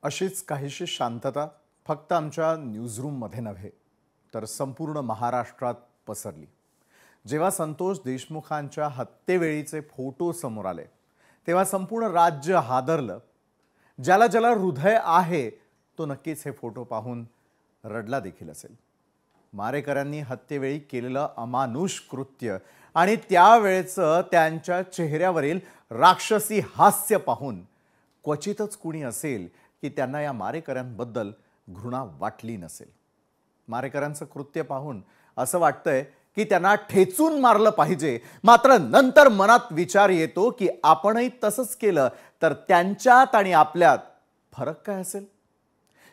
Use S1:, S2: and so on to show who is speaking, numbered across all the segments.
S1: अशीच काहीशी शांतता फक्त आमच्या न्यूजरूममध्ये नव्हे तर संपूर्ण महाराष्ट्रात पसरली जेव्हा संतोष देशमुखांच्या हत्येवेळीचे फोटो समोर आले तेव्हा संपूर्ण राज्य हादरलं। ज्याला ज्याला हृदय आहे तो नक्कीच हे फोटो पाहून रडला देखील असेल। मारेकऱ्यांनी हत्येवेळी केलेलं अमानुष कृत्य आणि त्यावेळेचं त्यांच्या चेहऱ्यावरील राक्षसी हास्य पाहून क्वचितच कुणी असेल की त्यांना या मारेकऱ्यांबद्दल घृणा वाटली नसेल। मारेकऱ्यांचं कृत्य पाहून असं वाटतंय की त्यांना ठेचून मारलं पाहिजे, मात्र नंतर मनात विचार येतो की आपणही तसंच केलं तर त्यांच्यात आणि आपल्यात फरक काय असेल।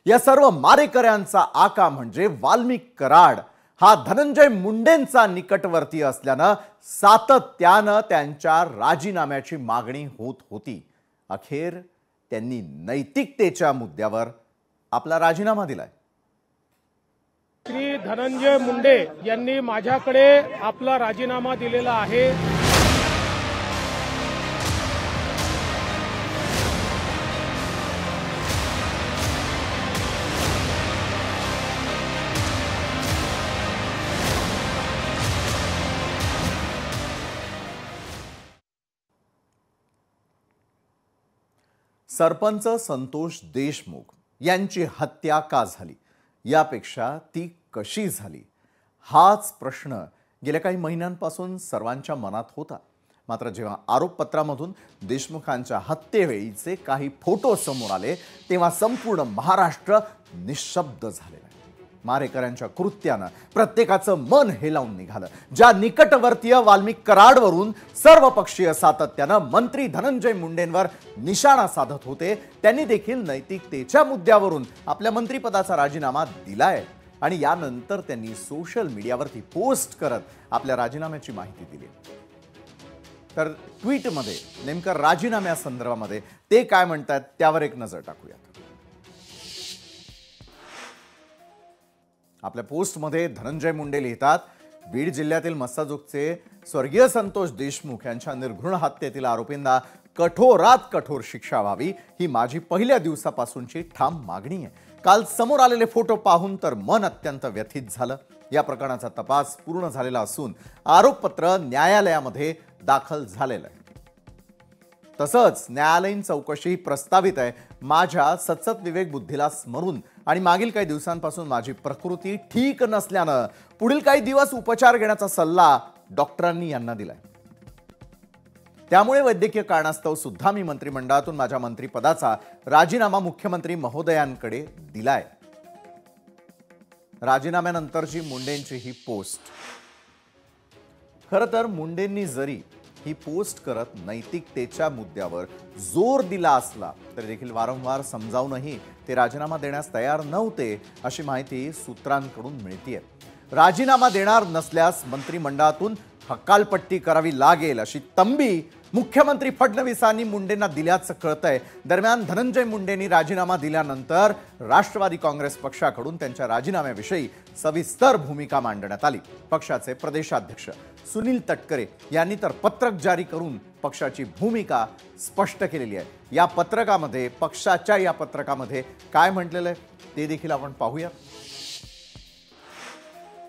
S1: या सर्व मारेकऱ्यांचा आका म्हणजे वाल्मिक कराड हा धनंजय मुंडेंचा निकटवर्ती असल्यानं सातत्यानं त्यांच्या राजीनाम्याची मागणी होत होती। अखेर त्यांनी नैतिकतेच्या मुद्द्यावर आपला राजीनामा दिलाय।
S2: श्री धनंजय मुंडे यांनी माझ्याकडे आपला राजीनामा दिलेला आहे।
S1: सरपंच संतोष देशमुख यांची हत्या का झाली, यापेक्षा ती कशी झाली हाच प्रश्न गेल्या काही महिन्यांपासून सर्वांच्या मनात होता। मात्र जेव्हा आरोपपत्रामधून देशमुखांच्या हत्येवेळीचे काही फोटो समोर आले तेव्हा संपूर्ण महाराष्ट्र निशब्द झालेला। मारेकऱ्यांच्या कृत्यानं प्रत्येकाचं मन हेलावून निघालं। ज्या निकटवर्तीय वाल्मिक कराडवरून सर्वपक्षीय सातत्यानं मंत्री धनंजय मुंडेंवर निशाणा साधत होते त्यांनी देखील नैतिकतेच्या मुद्द्यावरून आपल्या मंत्रिपदाचा राजीनामा दिलाय आणि यानंतर त्यांनी सोशल मीडियावरती पोस्ट करत आपल्या राजीनाम्याची माहिती दिली। तर ट्विटमध्ये नेमकं राजीनाम्यासंदर्भामध्ये ते काय म्हणतात त्यावर एक नजर टाकूया। आपल्या पोस्टमध्ये धनंजय मुंडे लिहितात, बीड जिल्ह्यातील मस्साजोगचे स्वर्गीय संतोष देशमुख यांच्या निर्घृण हत्येतील आरोपींना कठोरात कठोर शिक्षा व्हावी ही माझी पहिल्या दिवसापासूनची ठाम मागणी आहे। काल समोर आलेले फोटो पाहून तर मन अत्यंत व्यथित झालं। या प्रकरणाचा तपास पूर्ण झालेला असून आरोपपत्र न्यायालयामध्ये दाखल झालेलं आहे। तसंच न्यायालयीन चौकशी प्रस्तावित आहे। माझ्या सतत विवेक बुद्धीला स्मरून आणि मागील काही दिवसांपासून माझी प्रकृती ठीक नसल्यानं पुढील काही दिवस उपचार घेण्याचा सल्ला डॉक्टरांनी यांना दिलाय। त्यामुळे वैद्यकीय कारणास्तव सुद्धा मी मंत्रिमंडळातून माझ्या मंत्रिपदाचा राजीनामा मुख्यमंत्री महोदयांकडे दिलाय। राजीनाम्यानंतरची मुंडेंची ही पोस्ट। खरं तर मुंडेंनी जरी ही पोस्ट करत नैतिकतेच्या मुद्द्यावर जोर दिला असला तरी देखील वारंवार समजावूनही ते राजीनामा देण्यास तयार नव्हते अशी माहिती सूत्रांकडून मिळतेय। राजीनामा देणार नसल्यास मंत्रिमंडळातून हकालपट्टी करावी लागेल अशी तंबी मुख्यमंत्री फडणवीसांनी मुंडेंना दिल्याचं कळतंय। दरम्यान धनंजय मुंडेंनी राजीनामा दिल्यानंतर राष्ट्रवादी काँग्रेस पक्षाकडून त्यांच्या राजीनाम्याविषयी सविस्तर भूमिका मांडण्यात आली। पक्षाचे प्रदेशाध्यक्ष सुनील तटकरे यांनी तर पत्रक जारी करून पक्षाची भूमिका स्पष्ट केलेली आहे। या पत्रकामध्ये पक्षाच्या या पत्रकामध्ये काय म्हटलेलं आहे ते देखील आपण पाहूया।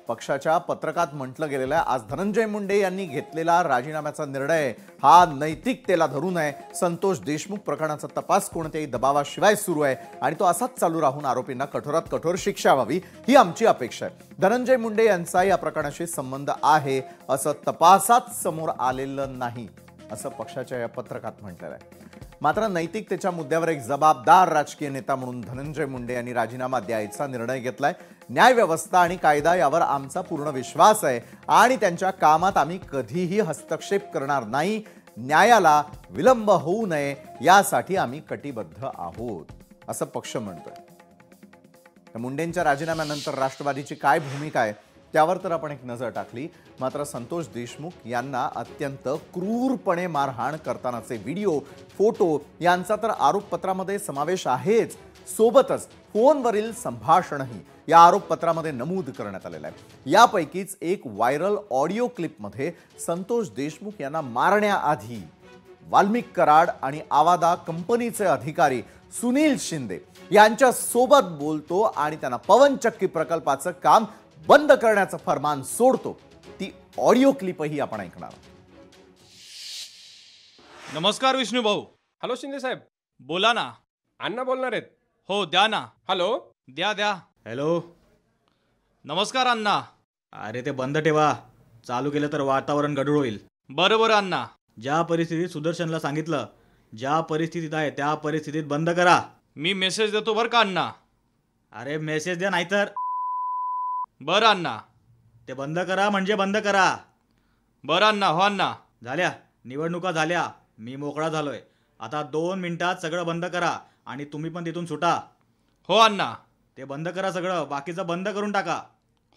S1: पक्षाच्या पत्रकात म्हटलं गेलेलं आहे, आज धनंजय मुंडे यांनी घेतलेला राजीनाम्याचा निर्णय हा नैतिकतेला धरून आहे। संतोष देशमुख प्रकरणाचा तपास कोणत्याही दबावाशिवाय सुरू आहे आणि तो असाच चालू राहून आरोपींना कठोरात कठोर शिक्षा व्हावी ही आमची अपेक्षा आहे। धनंजय मुंडे यांचा या प्रकरणाशी संबंध आहे असं तपासात समोर आलेलं नाही असं पक्षाच्या या पत्रकात म्हटलेलं आहे। मात्र नैतिकतेच्या मुद्द्यावर एक जबाबदार राजकीय नेता म्हणून धनंजय मुंडे यांनी राजीनामा द्यायचा निर्णय घेतलाय। न्यायव्यवस्था आणि कायदा यावर आमचा पूर्ण विश्वास आहे आणि त्यांच्या कामात आम्ही कधीही हस्तक्षेप करणार नाही। न्यायाला विलंब होऊ नये यासाठी आम्ही कटिबद्ध आहोत असं पक्ष म्हणतोय। मुंडेंच्या राजीनाम्यानंतर राष्ट्रवादीची काय भूमिका आहे त्यावर तर आपण एक नजर टाकली। मात्र संतोष देशमुख यांना अत्यंत क्रूरपणे मारहाण करतानाचे व्हिडिओ फोटो यांचा तर आरोपपत्रामध्ये समावेश आहेच, सोबतच फोनवरील संभाषणही या आरोपपत्रामध्ये नमूद करण्यात आलेलं आहे। यापैकीच एक व्हायरल ऑडिओ क्लिपमध्ये संतोष देशमुख यांना मारण्याआधी वाल्मिक कराड आणि आवादा कंपनीचे अधिकारी सुनील शिंदे यांच्या सोबत बोलतो आणि त्यांना पवनचक्की प्रकल्पाचं काम बंद करण्याचं फरमान सोडतो। ती ऑडिओ क्लिपही आपण ऐकणार।
S3: नमस्कार विष्णू भाऊ।
S4: हॅलो शिंदे साहेब,
S3: बोला ना।
S4: अण्णा बोलणार आहेत।
S3: हो द्या ना।
S4: हॅलो,
S3: द्या।
S5: हॅलो,
S3: नमस्कार अण्णा।
S5: अरे ते बंद ठेवा, चालू केलं तर वातावरण गढूळ होईल।
S3: बरं अण्णा।
S5: ज्या परिस्थितीत सुदर्शनला सांगितलं, ज्या परिस्थितीत आहे त्या परिस्थितीत बंद करा।
S3: मी मेसेज देतो बरं का अण्णा।
S5: अरे मेसेज द्या, नाहीतर
S3: बरं अण्णा।
S5: ते बंद करा म्हणजे बंद करा।
S3: बरं अण्णा। हो अण्णा।
S5: झाल्या निवडणुका झाल्या, मी मोकळा झालोय। आता 2 मिनिटात सगळं बंद करा आणि तुम्ही पण तिथून सुटा।
S3: हो अण्णा।
S5: ते बंद करा सगळं, बाकीचं बंद करून टाका।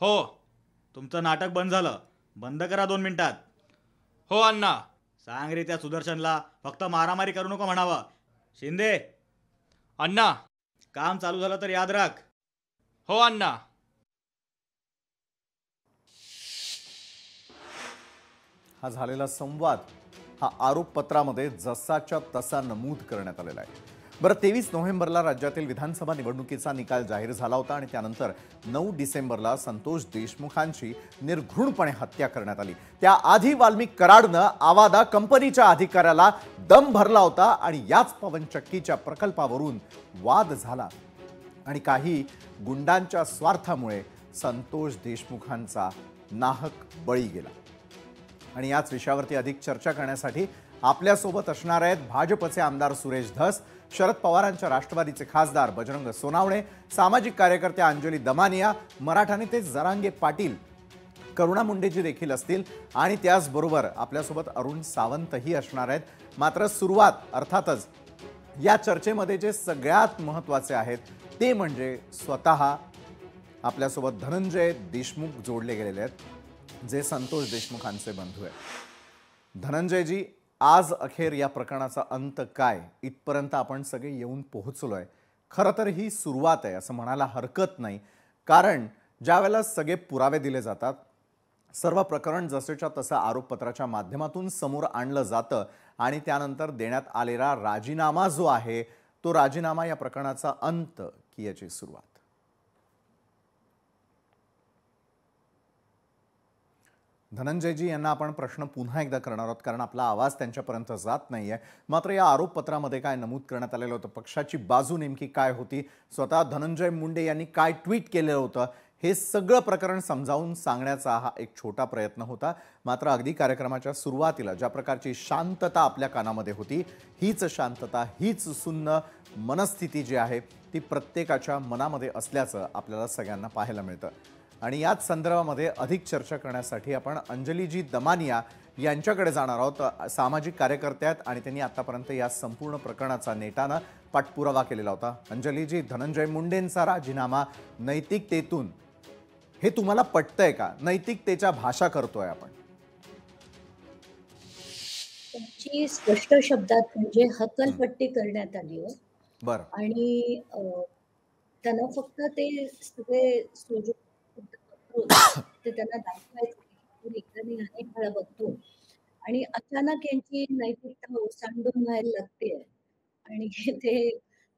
S3: हो।
S5: तुमचं नाटक बंद झालं, बंद करा 2 मिनिटात।
S3: हो अण्णा।
S5: सांग रे त्या सुदर्शनला फक्त मारामारी करू नको म्हणावं। शिंदे,
S3: अण्णा।
S5: काम चालू झालं तर याद राख।
S3: हो अण्णा।
S1: हा झालेला संवाद हा आरोपपत्रामध्ये जसाच्या तसा नमूद करण्यात आलेला आहे। बरं, 23 नोव्हेंबरला राज्यातील विधानसभा निवडणुकीचा निकाल जाहीर झाला होता आणि त्यानंतर 9 डिसेंबरला संतोष देशमुखांची निर्घृणपणे हत्या करण्यात आली। त्याआधी वाल्मिक कराडनं आवादा कंपनीच्या अधिकाऱ्याला दम भरला होता आणि याच पवनचक्कीच्या प्रकल्पावरून वाद झाला आणि काही गुंडांच्या स्वार्थामुळे संतोष देशमुखांचा नाहक बळी गेला। आणि याच विषयावरती अधिक चर्चा करण्यासाठी आपल्यासोबत असणार आहेत भाजपचे आमदार सुरेश धस, शरद पवारांच्या राष्ट्रवादीचे खासदार बजरंग सोनावणे, सामाजिक कार्यकर्त्या अंजली दमानिया, मराठा नेते जरांगे पाटील, करुणा मुंडेजी देखील असतील आणि त्याचबरोबर आपल्यासोबत अरुण सावंतही असणार आहेत। मात्र सुरुवात अर्थातच या चर्चेमध्ये जे सगळ्यात महत्त्वाचे आहेत ते म्हणजे स्वतः आपल्यासोबत धनंजय देशमुख जोडले गेलेले आहेत, जे संतोष देशमुखांचे बंधू आहेत। धनंजयजी, आज अखेर या प्रकरणाचा अंत काय इथपर्यंत आपण सगळे येऊन पोहोचलोय। खरं तर ही सुरुवात आहे असं म्हणायला हरकत नाही, कारण ज्यावेळेला सगळे पुरावे दिले जातात, सर्व प्रकरण जसेच्या तसं आरोपपत्राच्या माध्यमातून समोर आणलं जातं आणि त्यानंतर देण्यात आलेला राजीनामा जो आहे तो राजीनामा या प्रकरणाचा अंत की याची सुरुवात। धनंजयजी यांना आपण प्रश्न पुन्हा एकदा करणार आहोत, कारण आपला आवाज त्यांच्यापर्यंत जात नाहीये। मात्र या आरोपपत्रामध्ये काय नमूद करण्यात आलेलं होतं, पक्षाची बाजू नेमकी काय होती, स्वतः धनंजय मुंडे यांनी काय ट्विट केलेलं होतं, हे सगळं प्रकरण समजावून सांगण्याचा हा एक छोटा प्रयत्न होता। मात्र अगदी कार्यक्रमाच्या सुरुवातीला ज्या प्रकारची शांतता आपल्या कानामध्ये होती, हीच शांतता, हीच सुन्न मनस्थिती जी आहे ती प्रत्येकाच्या मनामध्ये असल्याचं आपल्याला सगळ्यांना पाहायला मिळतं। आणि याच संदर्भामध्ये अधिक चर्चा करण्यासाठी आपण अंजलीजी दमानिया यांच्याकडे जाणार आहोत। सामाजिक कार्यकर्त्या आहेत आणि त्यांनी आतापर्यंत या संपूर्ण प्रकरणाचा नेटानं पाठपुरावा केलेला होता। अंजलीजी, धनंजय मुंडेंचा राजीनामा नैतिकतेतून, हे तुम्हाला पटतंय का? नैतिकतेच्या भाषा करतोय आपण।
S6: त्यांची स्पष्ट शब्दात म्हणजे हकलपट्टी करण्यात आली आहे।
S1: बरं।
S6: आणि त्यांना फक्त ते सगळे ते त्यांना दाखवायचं एकदा मी अनेक वेळा बघतो आणि अचानक यांची नैतिकता ओसांडून व्हायला लागते आणि ते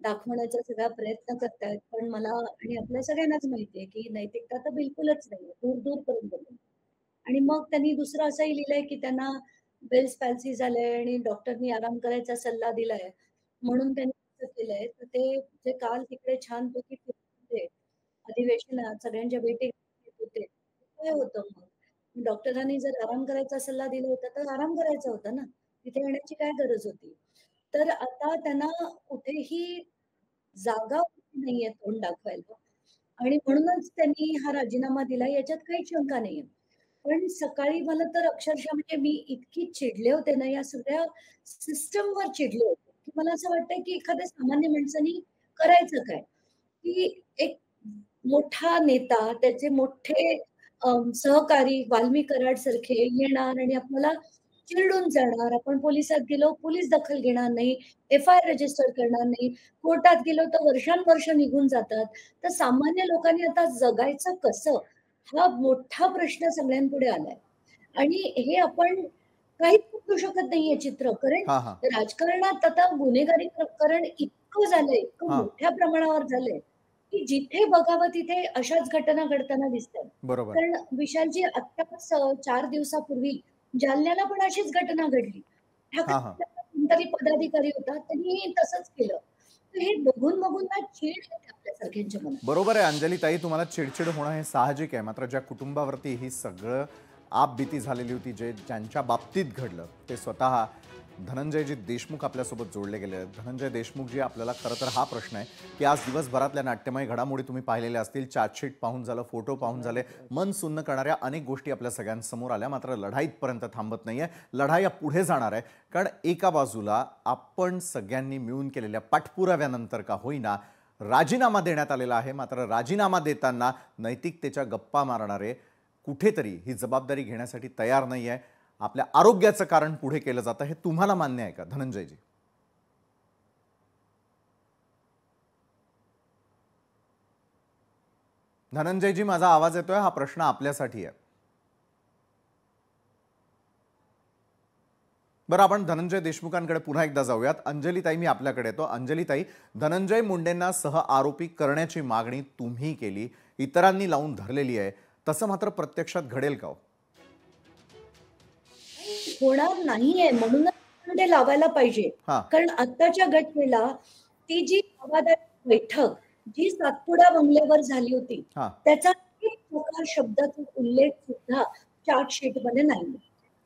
S6: दाखवण्याचा सगळा प्रयत्न करतात। पण मला आणि आपल्या सगळ्यांनाच माहितीये की नैतिकता तर बिलकुलच नाही, दूर पर्यंत नाही। आणि मग त्यांनी दुसरं असंही लिहिलंय की त्यांना बेल्स पॅल्सी झालंय आणि डॉक्टरनी आराम करायचा सल्ला दिलाय, म्हणून त्यांनी असं केलंय। तर ते जे काल तिकडे छानपैकी फिरत होते अधिवेशनात, सगळ्यांच्या भेटी घेत होते, काय होतं मग? डॉक्टरांनी जर आराम करायचा सल्ला दिला होता तर आराम करायचा होता ना, तिथे येण्याची काय गरज होती? तर आता त्यांना कुठेही जागा नाहीये तोंड दाखवायला आणि म्हणूनच त्यांनी हा राजीनामा दिला, याच्यात काही शंका नाहीये। पण सकाळी मला तर अक्षरशः म्हणजे मी इतकी चिडले होते ना, या सगळ्या सिस्टमवर चिडले होते, की मला असं वाटतंय की एखाद्या सामान्य माणसाने करायचं काय? की एक मोठा नेता, त्याचे मोठे सहकारी वाल्मी कराड सारखे येणार आणि आपल्याला चिरडून जाणार। आपण पोलिसात गेलो, पोलीस दखल घेणार नाही, एफ-आय-आर रजिस्टर करणार नाही, कोर्टात गेलो तर वर्षानुवर्ष निघून जातात। तर सामान्य लोकांनी आता जगायचं कसं? हा मोठा प्रश्न सगळ्यांपुढे आलाय आणि हे आपण काहीच बदलू शकत नाहीये चित्र, कारण
S1: हां हां
S6: राजकारणात आता गुन्हेगारी प्रकरण इतकं झालंय, इतकं
S1: हा.
S6: मोठ्या प्रमाणावर झालंय, की जिथे बघावं तिथे अशाच घटना घडताना दिसतात.
S1: बरोबर.
S6: कारण विशालजी आत्ताच 4 दिवसापूर्वी जालन्याला पण अशीच घटना घडली. ठाकरे
S1: हा हा.
S6: पक्षाचा कोणतरी पदाधिकारी होता, त्यांनी तसंच केलं. तर हे बघून ना चीड येते आपल्यासारख्यांच्या मनात.
S1: बरोबर आहे अंजलीताई, तुम्हाला चिडचिड होणं हे साहजिक आहे. मात्र ज्या कुटुंबावरती ही सगळं आपबीती झालेली होती, ज्यांच्या बाबतीत घडलं, ते स्वतः धनंजयजी देशमुख आपल्यासोबत जोडले गेले आहेत. धनंजय देशमुखजी, आपल्याला खरं तर हा प्रश्न आहे की आज दिवसभरातल्या नाट्यमय घडामोडी तुम्ही पाहिलेल्या असतील. चार्जशीट पाहून झालं, फोटो पाहून झाले, मन सुन्न करणाऱ्या अनेक गोष्टी आपल्या सगळ्यांसमोर आल्या. मात्र लढाईतपर्यंत थांबत नाही आहे, लढाई पुढे जाणार आहे. कारण एका बाजूला आपण सगळ्यांनी मिळून केलेल्या पाठपुराव्यानंतर का होईना राजीनामा देण्यात आलेला आहे. मात्र राजीनामा देताना नैतिकतेच्या गप्पा मारणारे कुठेतरी ही जबाबदारी घेण्यासाठी तयार नाही आहे. आपल्या आरोग्याचं कारण पुढे केलं जातं, हे तुम्हाला मान्य आहे का धनंजयजी? धनंजयजी, माझा आवाज येतोय? हा प्रश्न आपल्यासाठी आहे. बरं, आपण धनंजय देशमुखांकडे पुन्हा एकदा जाऊयात. अंजलीताई, मी आपल्याकडे येतो. अंजलीताई, धनंजय मुंडेंना सह आरोपी करण्याची मागणी तुम्ही केली, इतरांनी लावून धरलेली आहे. तसं मात्र प्रत्यक्षात घडेल का?
S6: होणार नाहीये म्हणूनच ते लावायला पाहिजे.
S1: हा.
S6: कारण आत्ताच्या घटनेला ती जी संवादाची बैठक जी सातपुडा बंगल्यावर झाली होती,
S1: हा.
S6: त्याचा एक प्रकार शब्दाचा उल्लेख सुद्धा चार्जशीट मध्ये नाही.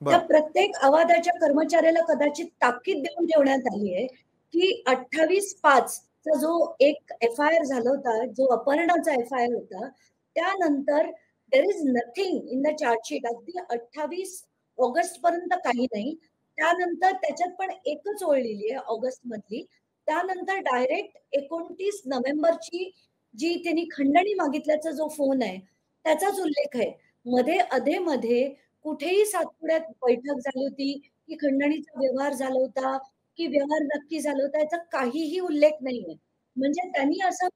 S6: त्या प्रत्येक अवादाच्या कर्मचाऱ्याला कदाचित ताकीद देऊन ठेवण्यात आली आहे की 28/5 चा जो एक FIR झाला होता, जो अपहरणाचा FIR होता, त्यानंतर there is nothing in the chargesheet. अगदी 28 ऑगस्ट पर्यंत काही नाही. त्यानंतर त्याच्यात पण एकच ओळ लिहिली आहे ऑगस्ट मधली. त्यानंतर डायरेक्ट 29 नोव्हेंबरची जी त्यांनी खंडणी मागितल्याचा जो फोन आहे त्याचाच उल्लेख आहे. मध्ये अधेमध्ये कुठेही सातपुड्यात बैठक झाली होती की खंडणीचा व्यवहार झाला होता की व्यवहार नक्की झाला होता, याचा काहीही उल्लेख नाहीये. म्हणजे त्यांनी असं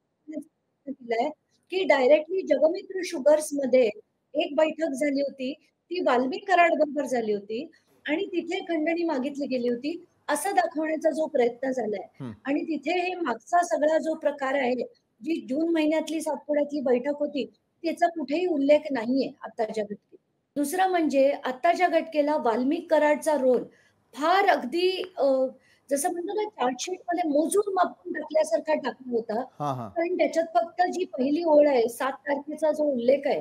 S6: दिलंय की डायरेक्टली जगमित्र शुगर्स मध्ये एक बैठक झाली होती, ती वाल्मिक कराड बरोबर झाली होती आणि तिथे खंडणी मागितली गेली होती असं दाखवण्याचा जो प्रयत्न झालाय. आणि तिथे हे मागचा सगळा जो प्रकार आहे, जी जून महिन्यातली सातपुड्यातली बैठक होती, त्याचा कुठेही उल्लेख नाहीये आताच्या घटनेत. दुसरं म्हणजे आताच्या घटनेला वाल्मिक कराडचा रोल फार अगदी जसं म्हणतो ना चार्जशीट मध्ये मोजून मापून टाकल्यासारखा टाकला होता. कारण त्याच्यात फक्त जी पहिली ओळ आहे 7 तारखेचा जो उल्लेख आहे,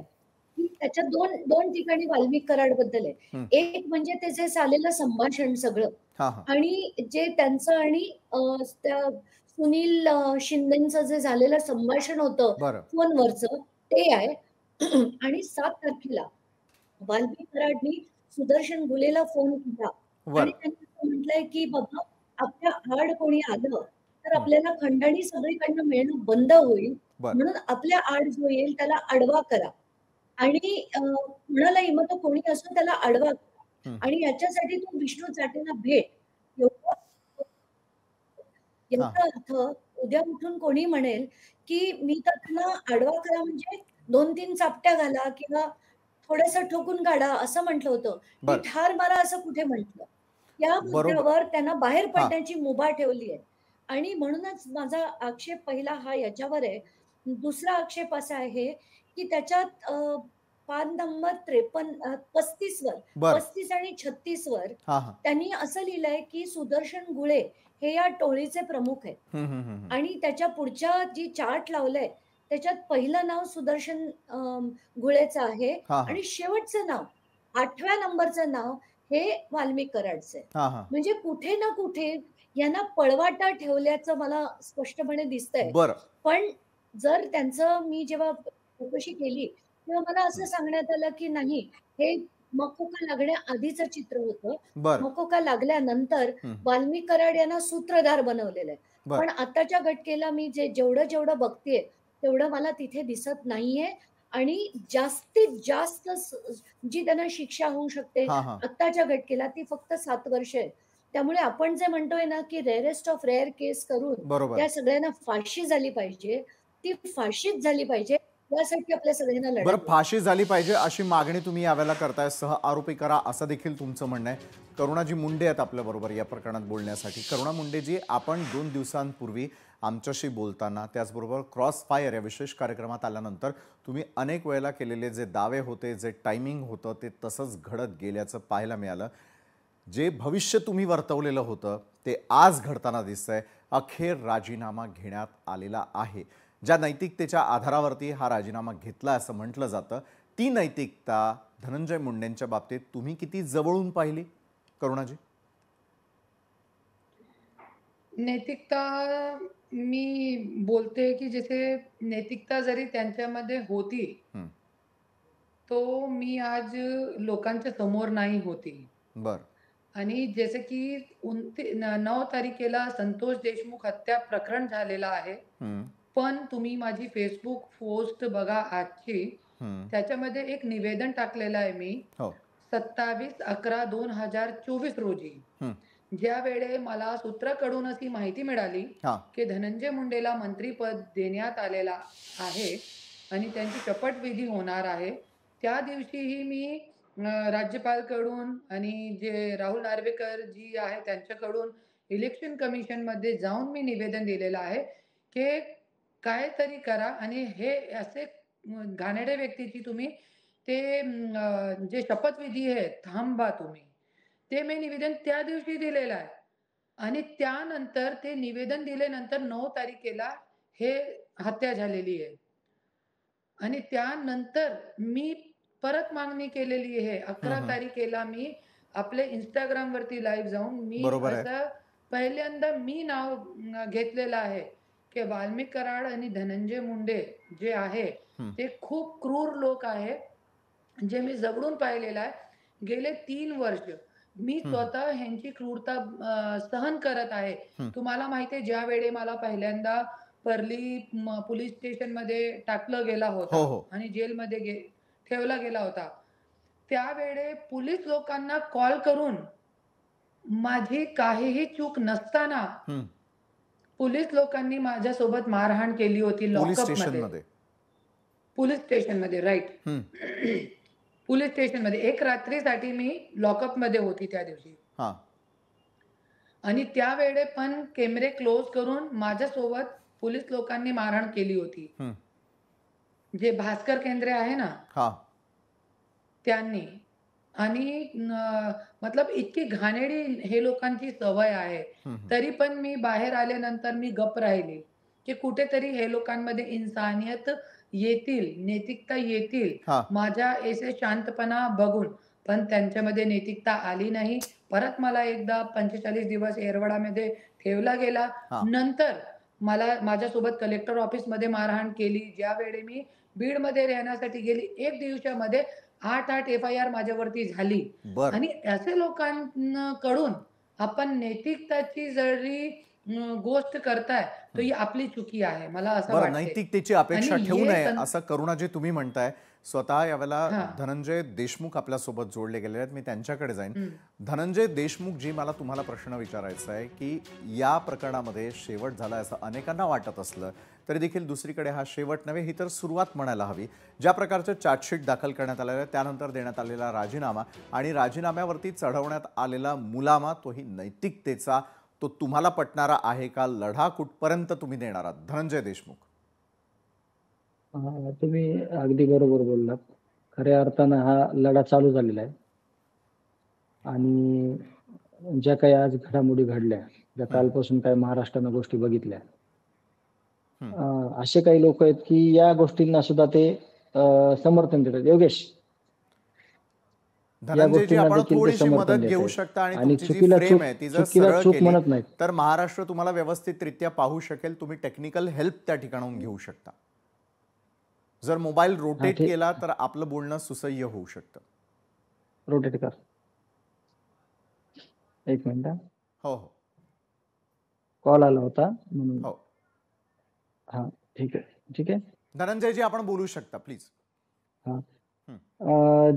S6: त्याच्यात दोन ठिकाणी वाल्मिक कराड बद्दल आहे. एक म्हणजे त्याचे झालेलं संभाषण सगळं, आणि जे त्यांचं आणि त्या सुनील शिंदेचं जे झालेलं संभाषण होतं फोनवरचं ते आहे. आणि 7 तारखेला वाल्मिक कराडनी सुदर्शन घुलेला फोन केला आणि त्यांनी म्हटलंय की बाबा आपल्या आड कोणी आलं तर आपल्याला खंडणी सगळीकडनं मिळणं बंद होईल, म्हणून आपल्या आड जो येईल त्याला आडवा करा आणि कुणालाही मग तो कोणी असो त्याला आडवा करा आणि याच्यासाठी तू विष्णू चाटेंना भेट. याचा अर्थ उद्या उठून कोणी म्हणेल की मी तर त्यांना आडवा करा म्हणजे 2-3 चापट्या घाला किंवा थोडंसं ठोकून काढा असं म्हटलं होतं, की ठार मारा असं कुठे म्हटलं. या मुद्द्यावर त्यांना बाहेर पडण्याची मुभा ठेवली आहे. आणि म्हणूनच माझा आक्षेप पहिला हा याच्यावर आहे. दुसरा आक्षेप असा आहे की त्याच्यात पान नंबर 35 वर 35 आणि 36 वर त्यांनी असं लिहिलंय की सुदर्शन गुळे हे या टोळीचे प्रमुख आहेत. आणि त्याच्या पुढच्या जी चार्ट लावलंय त्याच्यात पहिलं नाव सुदर्शन गुळेचं आहे आणि शेवटचं नाव 8व्या नंबरचं नाव हे वाल्मिक कराडचे. म्हणजे कुठे ना कुठे यांना पळवाटा ठेवल्याचं मला स्पष्टपणे दिसतंय. पण जर त्यांचं मी जेव्हा चौकशी केली तेव्हा मला असं सांगण्यात आलं की नाही, हे मकोका लागण्या आधीचं चित्र होतं. मकोका लागल्यानंतर वाल्मिक कराड यांना सूत्रधार बनवलेलं आहे. पण आताच्या घटनेला मी जेवढं बघतेय तेवढं मला तिथे दिसत नाहीये. आणि जास्तीत जास्त जी त्यांना शिक्षा होऊ शकते आत्ताच्या घटनेला ती फक्त 7 वर्ष आहे. त्यामुळे आपण जे म्हणतोय ना की रेअरेस्ट ऑफ रेअर केस करून त्या सगळ्यांना फाशी झाली पाहिजे, ती फाशीच झाली पाहिजे. यासाठी आपल्या सगळ्यांना लढायचं.
S1: फाशी झाली पाहिजे अशी मागणी तुम्ही यावेळेला करताय, सह आरोपी करा असं देखील तुमचं म्हणणं आहे. करुणाजी मुंडे आहेत आपल्या बरोबर या प्रकरणात बोलण्यासाठी. करुणा मुंडेजी, आपण 2 दिवसांपूर्वी आमच्याशी बोलताना, त्याचबरोबर क्रॉस फायर या विशेष कार्यक्रमात आल्यानंतर तुम्ही अनेक वेळेला केलेले जे दावे होते, जे टायमिंग होतं, ते तसंच घडत गेल्याचं पाहायला मिळालं. जे भविष्य तुम्ही वर्तवलेलं होतं ते आज घडताना दिसतंय. अखेर राजीनामा घेण्यात आलेला आहे. ज्या नैतिकतेच्या आधारावरती हा राजीनामा घेतला असं म्हटलं जातं, ती नैतिकता धनंजय मुंडेंच्या बाबतीत तुम्ही किती जवळून पाहिली करुणाजी?
S7: नैतिकता मी बोलते की जैसे नैतिकता जरी त्यांच्यामध्ये होती,
S1: हं,
S7: तो मी आज लोकांच्या समोर नाही होती.
S1: बरं.
S7: आणि जसे की 9 तारखेला संतोष देशमुख हत्या प्रकरण झालेलं आहे.
S1: हं,
S7: पण तुम्ही माझी फेसबुक पोस्ट बघा आजची.
S1: हं,
S7: त्याच्यामध्ये एक निवेदन टाकलेलं आहे मी
S1: हो.
S7: 27/11/2024 रोजी.
S1: हं,
S7: ज्या वेळे मला सूत्राकडून अशी माहिती मिळाली
S1: हां,
S7: की धनंजय मुंडेला मंत्रीपद देण्यात आलेला आहे आणि त्यांची शपथविधी होणार आहे. त्या दिवशीही मी राज्यपालकडून आणि जे राहुल नार्वेकर जी आहे त्यांच्याकडून इलेक्शन कमिशनमध्ये जाऊन मी निवेदन दिलेलं आहे की काहीतरी करा आणि हे असे घाणेरड्या व्यक्तीची तुम्ही ते जे शपथविधी आहे थांबवा तुम्ही. ते मी निवेदन त्या दिवशी दिलेलं आहे. आणि त्यानंतर ते निवेदन दिल्यानंतर 9 तारखेला हे हत्या झालेली आहे. आणि त्यानंतर मी परत मागणी केलेली आहे. 11 तारखेला मी आपले Instagramवरती लाईव्ह जाऊन मी
S1: बरोबर आहे.
S7: असं पहिल्यांदा मी नाव घेतलेलं आहे की वाल्मिक कराड आणि धनंजय मुंडे जे आहे
S1: हं,
S7: ते खूप क्रूर लोक आहे. जे मी जवळून पाहिलेलं आहे. गेले 3 वर्ष मी
S1: हं,
S7: स्वतः ह्यांची क्रूरता सहन करत आहे.
S1: हं.
S7: तुम्हाला माहिती आहे ज्या वेळी मला पहिल्यांदा परली पोलीस स्टेशनमध्ये टाकलं गेला
S1: हो,
S7: होता
S1: हो.
S7: आणि जेलमध्ये ठेवला गेला होता. त्यावेळे पोलीस लोकांना कॉल करून माझी काहीही चूक नसताना
S1: हं.
S7: पोलीस लोकांनी माझ्यासोबत मारहाण केली होती
S1: पोलीस
S7: लॉकअपमध्ये.
S1: स्टेशनमध्ये.
S7: पोलीस स्टेशनमध्ये राईट.
S1: हं,
S7: पोलीस स्टेशनमध्ये 1 रात्रीसाठी मी लॉकअपमध्ये होती त्या दिवशी.
S1: हां,
S7: आणि त्यावेळे पण कॅमेरे क्लोज करून माझ्यासोबत पोलीस लोकांनी मारहाण केली होती.
S1: हं,
S7: जे भास्कर केंद्रे आहे ना
S1: हां,
S7: त्यांनी. आणि मतलब इतकी घाणेरडी हे लोकांची सवय आहे.
S1: हं, हं.
S7: तरी पण मी बाहेर आल्यानंतर मी गप्प राहिली की कुठेतरी हे लोकांमध्ये इन्सानियत येतील, नैतिकता येतील
S1: हां,
S7: माझ्या ऐसे शांतपणा बघून. पण त्यांच्यामध्ये नैतिकता आली नाही. परत मला एकदा 45 दिवस येरवड्यामध्ये ठेवला गेला.
S1: हां.
S7: नंतर मला माझ्यासोबत कलेक्टर ऑफिसमध्ये मारहाण केली. ज्यावेळी मी बीडमध्ये राहण्यासाठी गेली 1 दिवसामध्ये 8 FIR माझ्यावरती झाली.
S1: बरं.
S7: आणि असे लोकांकडून आपण नैतिकताची जरी गोष्ट करताय तर ही आपली चुकी आहे. मला असं
S1: बरं,
S7: वाटते.
S1: नैतिकतेची अपेक्षा
S7: आणि
S1: ठेवू
S7: हे
S1: नये असं करुणाजी तुम्ही म्हणताय. स्वतः यावेळेला
S7: हां.
S1: धनंजय देशमुख आपल्यासोबत जोडले गेले आहेत. मी त्यांच्याकडे जाईन.
S7: हं.
S1: धनंजय देशमुख जी मला तुम्हाला प्रश्न विचारायचा आहे की या प्रकरणामध्ये शेवट झाला असं अनेकांना वाटत असलं तरी देखील दुसरीकडे हा शेवट नव्हे, ही तर सुरुवात म्हणायला हवी. ज्या प्रकारचं चार्जशीट दाखल करण्यात आलेलं आहे, त्यानंतर देण्यात आलेला राजीनामा आणि राजीनाम्यावरती चढवण्यात आलेला मुलामा, तोही नैतिकतेचा, तो तुम्हाला पटणारा आहे का? लढा कुठपर्यंत तुम्ही देणार आहात धनंजय देशमुख?
S8: तुम्ही अगदी बरोबर बोललात. खऱ्या अर्थानं हा लढा चालू झालेला आहे. आणि ज्या काही आज घडामोडी घडल्या, ज्या कालपासून काही महाराष्ट्रानं गोष्टी बघितल्या, असे काही लोक आहेत की या गोष्टींना सुद्धा ते समर्थन देतात. योगेश, या
S1: धनंजयजी,
S8: गोष्टींना
S1: आपण
S8: देखील ते
S1: थोडीशी
S8: समर्थन
S1: मदत
S8: देत
S1: घेऊ
S8: आहेत.
S1: शकता आणि
S8: आणि
S1: तुमची जी
S8: चुकीला
S1: फ्रेम
S8: चूक
S1: आहे ती जर
S8: चुकीला
S1: सरळ
S8: चूक
S1: केली
S8: म्हणत नाहीत.
S1: तर महाराष्ट्र तुम्हाला व्यवस्थितरित्या पाहू शकेल. तुम्ही टेक्निकल हेल्प त्या ठिकाणाहून घेऊ शकता. जर मोबाईल रोटेट
S8: ठीक.
S1: केला तर आपलं बोलणं सुसह्य होऊ शकतं.
S8: रोटेट कर. एक मिनिट.
S1: हो, हो,
S8: कॉल आला होता म्हणून.
S1: हो.
S8: हा, ठीक आहे, ठीक आहे.
S1: धनंजयजी, आपण बोलू शकता प्लीज.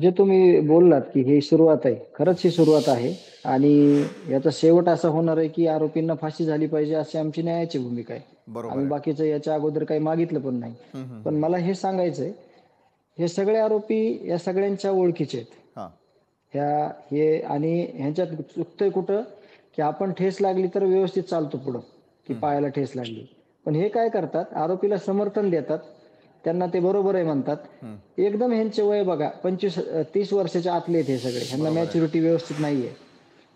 S8: जे तुम्ही बोललात की ही सुरुवात आहे, खरंच ही सुरुवात आहे. आणि याचा शेवट असा होणार आहे की आरोपींना फाशी झाली पाहिजे अशी आमची न्यायाची भूमिका आहे.
S1: बरोबर
S8: आम्ही
S1: आहे.
S8: बाकीचं याच्या अगोदर काही मागितलं पण नाही.
S1: हं, हं,
S8: पण
S1: हं.
S8: मला हे सांगायचंय, हे सगळे आरोपी या सगळ्यांच्या ओळखीचे आहेत.
S1: हां,
S8: हे आणि ह्यांच्यात चुकतंय कुठं की आपण ठेस लागली तर व्यवस्थित चालतो पुढं, की पायाला ठेस लागली. पण हे काय करतात, आरोपीला समर्थन देतात, त्यांना ते बरोबर आहे म्हणतात. एकदम ह्यांचे वय बघा 25-30 वर्षाच्या आतले आहेत हे सगळे. ह्यांना मॅच्युरिटी व्यवस्थित नाहीये.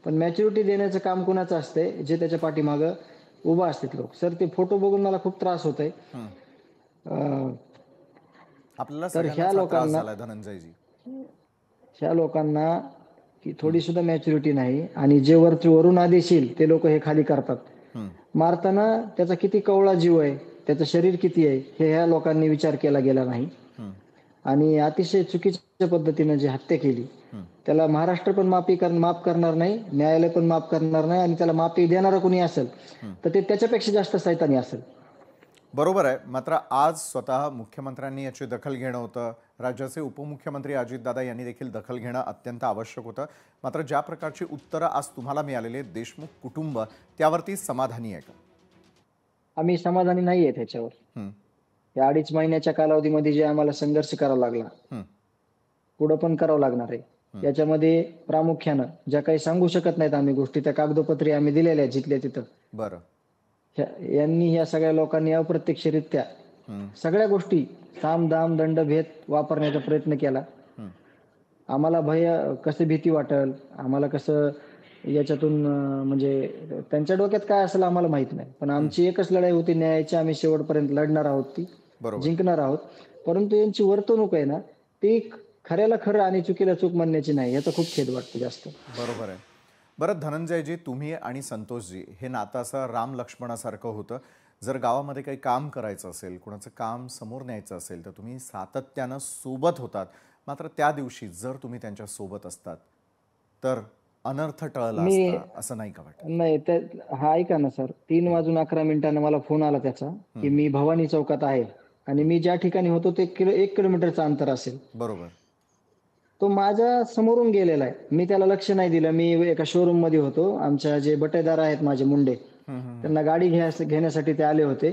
S8: पण मॅच्युरिटी देण्याचं काम कुणाचं असतंय, जे त्याच्या पाठीमागं उभा असतात लोक. सर ते फोटो बघून मला खूप त्रास होतोय.
S1: आपल्याला
S8: तर ह्या लोकांना
S1: धनंजयजी
S8: ह्या लोकांना की थोडी सुद्धा मॅच्युरिटी नाही आणि जे वरून आदेश येईल ते लोक हे खाली करतात. मारताना त्याचा किती कवळा जीव आहे, त्याचं शरीर किती आहे, हे ह्या लोकांनी विचार केला गेला नाही. आणि अतिशय चुकीच्या पद्धतीने जी हत्या केली त्याला महाराष्ट्र पण माफ करणार नाही, न्यायालय पण माफ करणार नाही, आणि त्याला माफी देणारं कोणी असेल तर ते त्याच्यापेक्षा जास्त सैतानी असेल.
S1: बरोबर आहे. मात्र आज स्वतः मुख्यमंत्र्यांनी याची दखल घेणं होतं, राज्याचे उपमुख्यमंत्री अजितदादा यांनी देखील दखल घेणं अत्यंत आवश्यक होतं. मात्र ज्या प्रकारची उत्तरं आज तुम्हाला मिळालेली आहेत देशमुख कुटुंब, त्यावरती समाधानी आहे का?
S8: आम्ही समाधानी नाही आहे त्याच्यावर. या 2.5 महिन्याच्या कालावधीमध्ये जे आम्हाला संघर्ष करावा लागला, पुढं पण करावं लागणार आहे, याच्यामध्ये प्रामुख्यानं ज्या काही सांगू शकत नाहीत आम्ही गोष्टी, त्या कागदोपत्री आम्ही दिलेल्या आहेत जिथल्या तिथं.
S1: बरं.
S8: यांनी या सगळ्या लोकांनी अप्रत्यक्षरित्या सगळ्या गोष्टी साम दाम दंड भेद वापरण्याचा प्रयत्न केला. आम्हाला कसं भीती वाटेल, आम्हाला कसं याच्यातून म्हणजे त्यांच्या डोक्यात काय असेल आम्हाला माहित नाही. पण आमची एकच लढाई होती न्यायाची, आम्ही शेवटपर्यंत लढणार आहोत, ती जिंकणार आहोत. परंतु यांची वर्तणूक आहे ना, ती खऱ्याला खरं आणि चुकीला चूक म्हणण्याची नाही, याचा खूप खेद वाटतो जास्त.
S1: बरोबर आहे. बरं धनंजयजी, तुम्ही आणि संतोषजी हे नातं असं राम लक्ष्मणासारखं होतं. जर गावामध्ये काही काम करायचं असेल, कुणाचं काम समोर न्यायचं असेल तर तुम्ही सातत्यानं सोबत होतात. मात्र त्या दिवशी जर तुम्ही त्यांच्या सोबत असतात तर अनर्थ टळला असता, असं नाही का वाटत?
S8: नाही, हा ऐका ना सर, 3:11 मला फोन आला त्याचा की मी भवानी चौकात आहे आणि मी ज्या ठिकाणी होतो ते 1 किलोमीटरचं अंतर असेल.
S1: बरोबर.
S8: तो माझ्या समोरून गेलेला आहे, मी त्याला लक्ष नाही दिलं. मी एका शोरूम मध्ये होतो, आमच्या जे बटेदार आहेत माझे मुंडे, त्यांना गाडी घेण्यासाठी ते आले होते.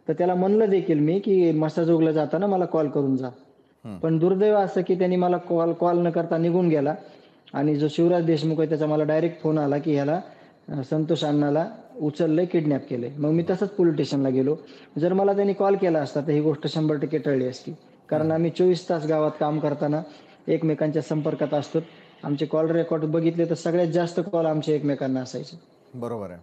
S8: तर त्याला म्हणलं देखील मी की मसाजोगला जाताना मला कॉल करून जा. पण दुर्दैव असं की त्यांनी मला कॉल न करता निघून गेला. आणि जो शिवराज देशमुख आहे त्याचा मला डायरेक्ट फोन आला की ह्याला संतोष अण्णाला उचललंय, किडनॅप केलंय. मग मी तसंच पोलीस स्टेशनला गेलो. जर मला त्यांनी कॉल केला असता तर ही गोष्ट 100% टळली असती. कारण आम्ही 24 तास गावात काम करताना एकमेकांच्या संपर्कात असतो. आमचे कॉल रेकॉर्ड बघितले तर सगळ्यात जास्त कॉल आमचे एकमेकांना असायचे.
S1: बरोबर आहे.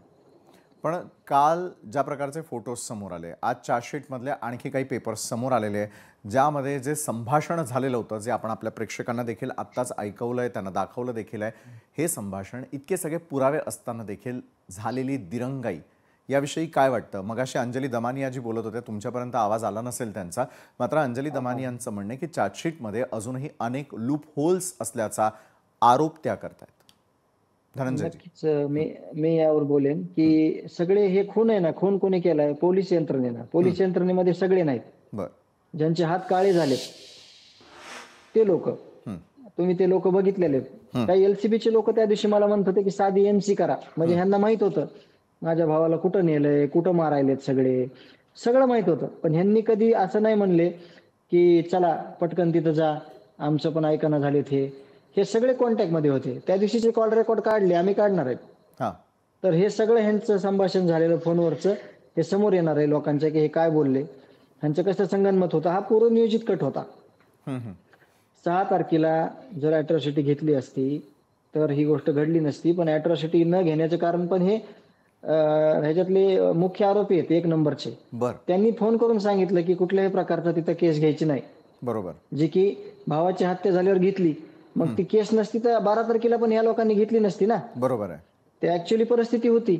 S1: पण काल ज्या प्रकारचे फोटोज समोर आले, आज चार्जशीटमधले आणखी काही पेपर्स समोर आलेले आहे, ज्यामध्ये जे संभाषण झालेलं होतं, जे आपण आपल्या प्रेक्षकांना देखील आत्ताच ऐकवलं आहे, त्यांना दाखवलं देखील आहे, हे संभाषण इतके सगळे पुरावे असताना देखील झालेली दिरंगाई, याविषयी काय वाटतं? मगाशी अंजली दमानिया जी बोलत होते, तुमच्यापर्यंत आवाज आला नसेल त्यांचा. मात्र अंजली दमानियांचं म्हणणं आहे की चार्जशीटमध्ये अजूनही अनेक लूप होल्स असल्याचा आरोप त्या करतायत.
S8: नक्कीच मी यावर बोलेन की सगळे हे खून आहे ना, खून कोणी केलाय? पोलीस यंत्रणेनं. पोलीस यंत्रणेमध्ये सगळे नाहीत, ज्यांचे हात काळे झालेत ते लोक. तुम्ही ते लोक बघितलेले. काही एलसीबीचे लोक त्या दिवशी मला म्हणत होते की साधी एमसी करा, म्हणजे ह्यांना माहित होतं माझ्या भावाला कुठं नेलंय, कुठं मारायलेत, सगळं माहित होतं. पण ह्यांनी कधी असं नाही म्हणले की चला पटकन तिथं जा, आमचं पण ऐकणं झालेत. हे सगळे कॉन्टॅक्ट मध्ये होते. त्या दिवशीचे कॉल रेकॉर्ड काढले, आम्ही काढणार आहे. तर हे सगळं ह्यांचं संभाषण झालेलं फोनवरचं हे समोर येणार आहे लोकांच्या की हे काय बोलले, ह्यांचं कसं संगनमत होतं. हा पूर्वनियोजित कट होता. 6 तारखेला जर अॅट्रॉसिटी घेतली असती तर ही गोष्ट घडली नसती. पण अॅट्रॉसिटी न घेण्याचं कारण पण हे ह्याच्यातले मुख्य आरोपी आहेत 1 नंबरचे. त्यांनी फोन करून सांगितलं की कुठल्याही प्रकारचा तिथं केस घ्यायची नाही.
S1: बरोबर.
S8: जी की भावाची हत्या झाल्यावर घेतली, मग ती केस नसती तर 12 तारखेला पण या लोकांनी घेतली नसती ना.
S1: बरोबर आहे.
S8: ते ऍक्च्युअली परिस्थिती होती,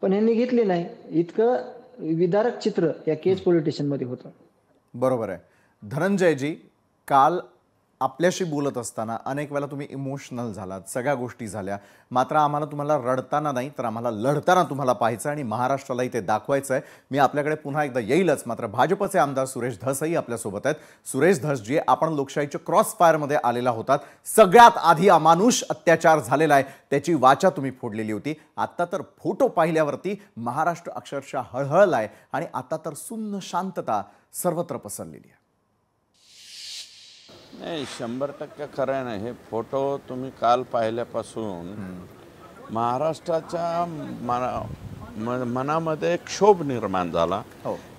S8: पण ह्यांनी घेतली नाही. इतकं विदारक चित्र या केज पॉलिटिशियन मध्ये होतं.
S1: बरोबर आहे. धनंजयजी, काल आपल्याशी बोलत असताना अनेक वेळा तुम्ही इमोशनल झालात, सगळ्या गोष्टी झाल्या. मात्र आम्हाला तुम्हाला रडताना नाही तर आम्हाला लढताना तुम्हाला पाहायचं आणि महाराष्ट्रालाही ते दाखवायचं आहे. मी आपल्याकडे पुन्हा एकदा येईलच. मात्र भाजपचे आमदार सुरेश धसही आपल्यासोबत आहेत. सुरेश धस जी आपण लोकशाहीच्या क्रॉस फायरमध्ये आलेला होतात, सगळ्यात आधी अमानुष अत्याचार झालेला आहे त्याची वाचा तुम्ही फोडलेली होती. आता तर फोटो पाहिल्यावरती महाराष्ट्र अक्षरशः हळहळलाय आणि आता तर सुन्न शांतता सर्वत्र पसरलेली आहे.
S9: नाही, 100% खरं आहे ना. हे फोटो तुम्ही काल पाहिल्यापासून महाराष्ट्राच्या मनामध्ये एक क्षोभ निर्माण झाला,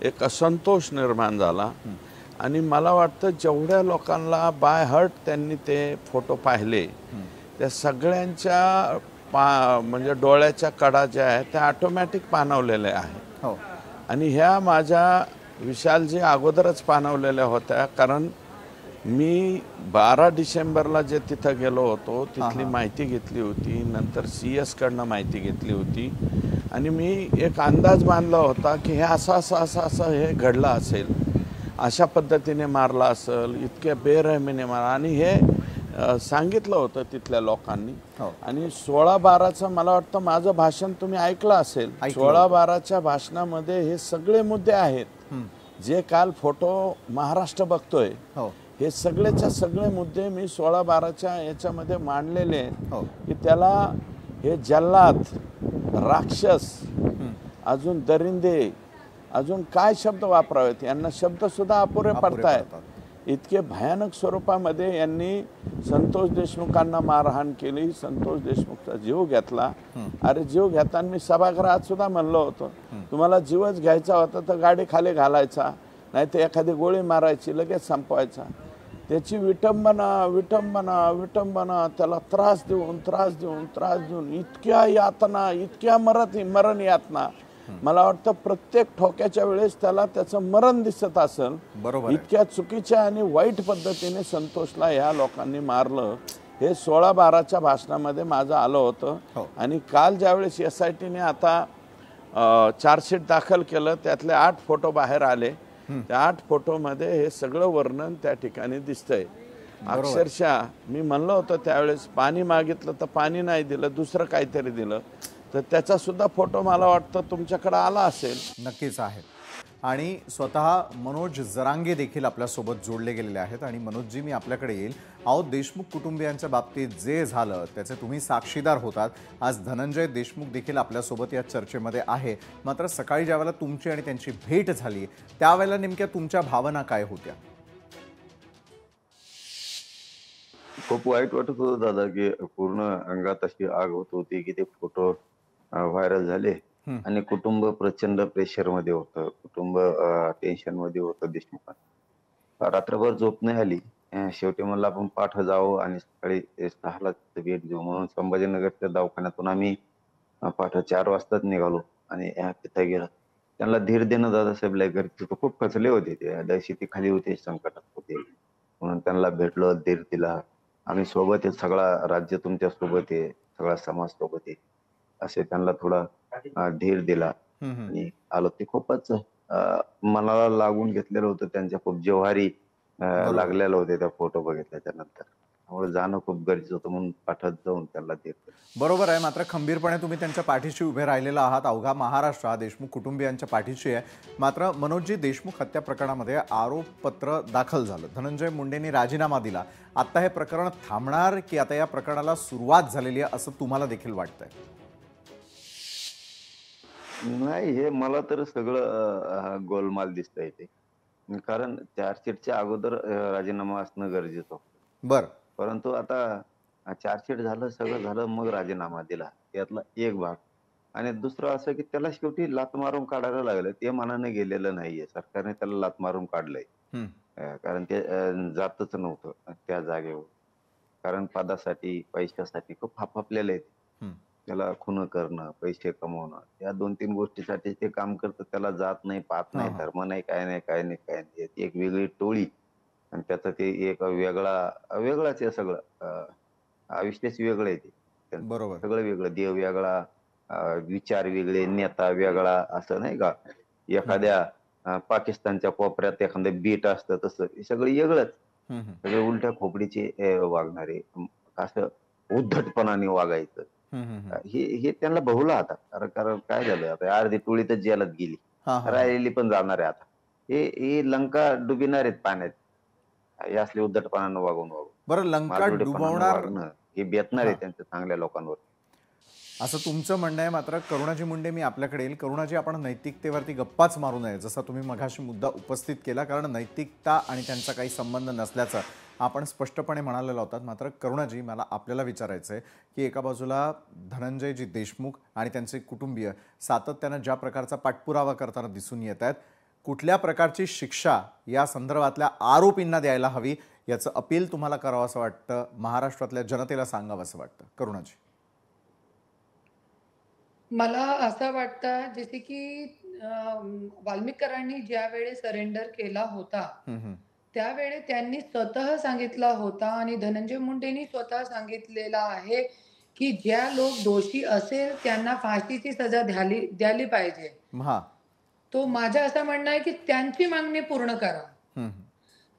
S9: एक असंतोष निर्माण झाला. आणि मला वाटतं जेवढ्या लोकांना बाय हार्ट त्यांनी ते फोटो पाहिले त्या सगळ्यांच्या म्हणजे डोळ्याच्या कडा ज्या आहेत त्या ऑटोमॅटिक पाणवलेल्या आहेत. आणि ह्या माझ्या विशालजी अगोदरच पाणवलेल्या होत्या, कारण मी 12 डिसेंबरला जे तिथं गेलो होतो तिथली माहिती घेतली होती, नंतर CS कडनं माहिती घेतली होती आणि मी एक अंदाज बांधला होता की हे असं हे घडलं असेल, अशा पद्धतीने मारला असेल, इतक्या बेरहमीने मारला. आणि हे सांगितलं होतं तिथल्या लोकांनी. आणि 16/12चं मला वाटतं माझं भाषण तुम्ही ऐकलं असेल. 16/12च्या भाषणामध्ये हे सगळे मुद्दे आहेत जे काल फोटो महाराष्ट्र बघतोय. हे सगळेच्या सगळे मुद्दे मी 16/12च्या याच्यामध्ये मांडलेले आहेत की त्याला हे जल्लाद, राक्षस, अजून दरिंदे, अजून काय शब्द वापरावेत, यांना शब्द सुद्धा अपुरे पडतायत. इतके भयानक स्वरूपामध्ये यांनी संतोष देशमुखांना मारहाण केली, संतोष देशमुखचा जीव घेतला. अरे जीव घेताना मी सभागृहात सुद्धा म्हणलो होतो, तुम्हाला जीवच घ्यायचा होता तर गाडी खाली घालायचा, नाही तर एखादी गोळी मारायची, लगेच संपवायचा. त्याची विटंबना विटंबना विटंबना, त्याला त्रास देऊन इतक्या यातना, इतक्या मरण यातना. मला वाटतं प्रत्येक ठोक्याच्या वेळेस त्याला त्याचं मरण दिसत असेल. बरोबर. इतक्या चुकीच्या आणि वाईट पद्धतीने संतोषला ह्या लोकांनी मारलं हे 16/12च्या भाषणामध्ये माझं आलं होतं. आणि काल ज्यावेळेस SITने आता चार्जशीट दाखल केलं त्यातले 8 फोटो बाहेर आले. त्या 8 फोटोमध्ये हे सगळं वर्णन त्या ठिकाणी दिसतंय. अक्षरशः मी म्हणलं होतं त्यावेळेस पाणी मागितलं तर पाणी नाही दिलं, दुसरं काहीतरी दिलं, तर त्याचा सुद्धा फोटो मला वाटतं तुमच्याकडे आला असेल.
S1: नक्कीच आहे. आणि स्वतः मनोज जरांगे देखील आपल्यासोबत जोडले गेलेले आहेत. आणि मनोजजी, मी आपल्याकडे येईल. अहो, देशमुख कुटुंबियांच्या बाबतीत जे झालं त्याचे तुम्ही साक्षीदार होतात. आज धनंजय देशमुख देखील आपल्यासोबत या चर्चेमध्ये आहे. मात्र सकाळी ज्यावेळेला तुमची आणि त्यांची भेट झाली त्यावेळेला नेमक्या तुमच्या भावना काय होत्या?
S10: खूप वाईट वाटत होतं दादा, की पूर्ण अंगात अशी आग होत होती की ते फोटो व्हायरल झाले आणि कुटुंब प्रचंड प्रेशर मध्ये होतं, कुटुंब टेन्शन मध्ये होतं. देशमुखांना रात्रभर झोप नाही आली. शेवटी म्हणलं आपण पाठ जावं आणि सकाळी 6ला भेट घेऊ म्हणून संभाजीनगरच्या दवाखान्यातून आम्ही पाठ 4 वाजताच निघालो आणि तिथे गेलो. त्यांना धीर देणं दादासाहेब घरचे खूप खचले होते, ते दहशती खाली होते, संकटात होते, म्हणून त्यांना भेटलो, धीर दिला. आम्ही सोबत आहे, सगळा राज्य तुमच्या सोबत आहे, सगळा समाज सोबत आहे, असे त्यांना थोडा धीर दिला आणि आलो. ते खूपच मनाला लागून घेतलेलं होतं, त्यांच्या खूप जिव्हारी लागलेलं होते त्या फोटो बघितल्याच्या नंतर. त्यामुळे जाणं खूप गरजेचं होतं, म्हणून पाठत जाऊन त्यांना धीर दिला.
S1: बरोबर आहे. मात्र खंबीरपणे तुम्ही त्यांच्या पाठीशी उभे राहिलेला आहात. अवघा महाराष्ट्र हा देशमुख कुटुंबियांच्या पाठीशी आहे. मात्र मनोजजी, देशमुख हत्या प्रकरणामध्ये आरोपपत्र दाखल झालं, धनंजय मुंडेंनी राजीनामा दिला. आता हे प्रकरण थांबणार की आता या प्रकरणाला सुरुवात झालेली आहे असं तुम्हाला देखील वाटतंय?
S10: नाही, हे मला तर सगळं गोलमाल दिसतंय ते. कारण चार्जशीटच्या अगोदर राजीनामा असणं गरजेचं होतं.
S1: बरं.
S10: परंतु आता चार्जशीट झालं, सगळं झालं, मग राजीनामा दिला, यातला एक भाग. आणि दुसरं असं की त्याला शेवटी लात मारून काढायला लागलं. ते मनाने गेलेलं नाहीये, सरकारने त्याला लात मारून काढलंय. कारण ते जातच नव्हतं त्या जागेवर. कारण पदासाठी, पैशासाठी खूप हापापलेलं आहे. त्याला खून करणं, पैसे कमवणं, या 2-3 गोष्टीसाठी ते काम करतं. त्याला जात नाही, पात नाही, धर्म नाही, काय नाही. एक वेगळी टोळी आणि त्याचं ते एक वेगळाच आहे सगळं. आयुष्यच वेगळं आहे ते.
S1: बरोबर.
S10: सगळं वेगळं, देव वेगळा, विचार वेगळे, नेता वेगळा, असं नाही का. एखाद्या पाकिस्तानच्या कोपऱ्यात एखादं बीट असतं तसं हे सगळं वेगळंच. सगळे उलट्या खोपडीचे वागणारे, असं उद्धटपणाने वागायचं. हे त्यांना बहुला आता. कारण काय झालं, आता अर्धी टोळी तर जेलात गेली, राहिलेली पण जाणार आहे आता. हे लंका डुबिणार आहेत पाण्यात, हे असले उद्धटपणानं वागून.
S1: बरं, लंका डुबवणार
S10: हे बेतणार आहे त्यांच्या चांगल्या लोकांवर.
S1: असं तुमचं म्हणणं आहे. मात्र करुणाजी मुंडे, मी आपल्याकडे येईल. करुणाजी, आपण नैतिकतेवरती गप्पाच मारू नये, जसा तुम्ही मघाशी मुद्दा उपस्थित केला, कारण नैतिकता आणि त्यांचा काही संबंध नसल्याचं आपण स्पष्टपणे म्हणालेलं होतात. मात्र करुणाजी, मला आपल्याला विचारायचं आहे की एका बाजूला धनंजयजी देशमुख आणि त्यांचे कुटुंबीय सातत्यानं ज्या प्रकारचा पाठपुरावा करताना दिसून येत आहेत, कुठल्या प्रकारची शिक्षा या संदर्भातल्या आरोपींना द्यायला हवी याचं अपील तुम्हाला करावं असं वाटतं, महाराष्ट्रातल्या जनतेला सांगावं असं वाटतं? करुणाजी.
S7: मला असं वाटतं जसे की वाल्मिकरांनी ज्या वेळेस सरेंडर केला होता त्यावेळी त्यांनी स्वतः सांगितला होता आणि धनंजय मुंडेंनी स्वतः सांगितलेला आहे की ज्या लोक दोषी असेल त्यांना फाशीची सजा द्यायला पाहिजे. तो माझं असं म्हणणं आहे की त्यांची मागणी पूर्ण करा.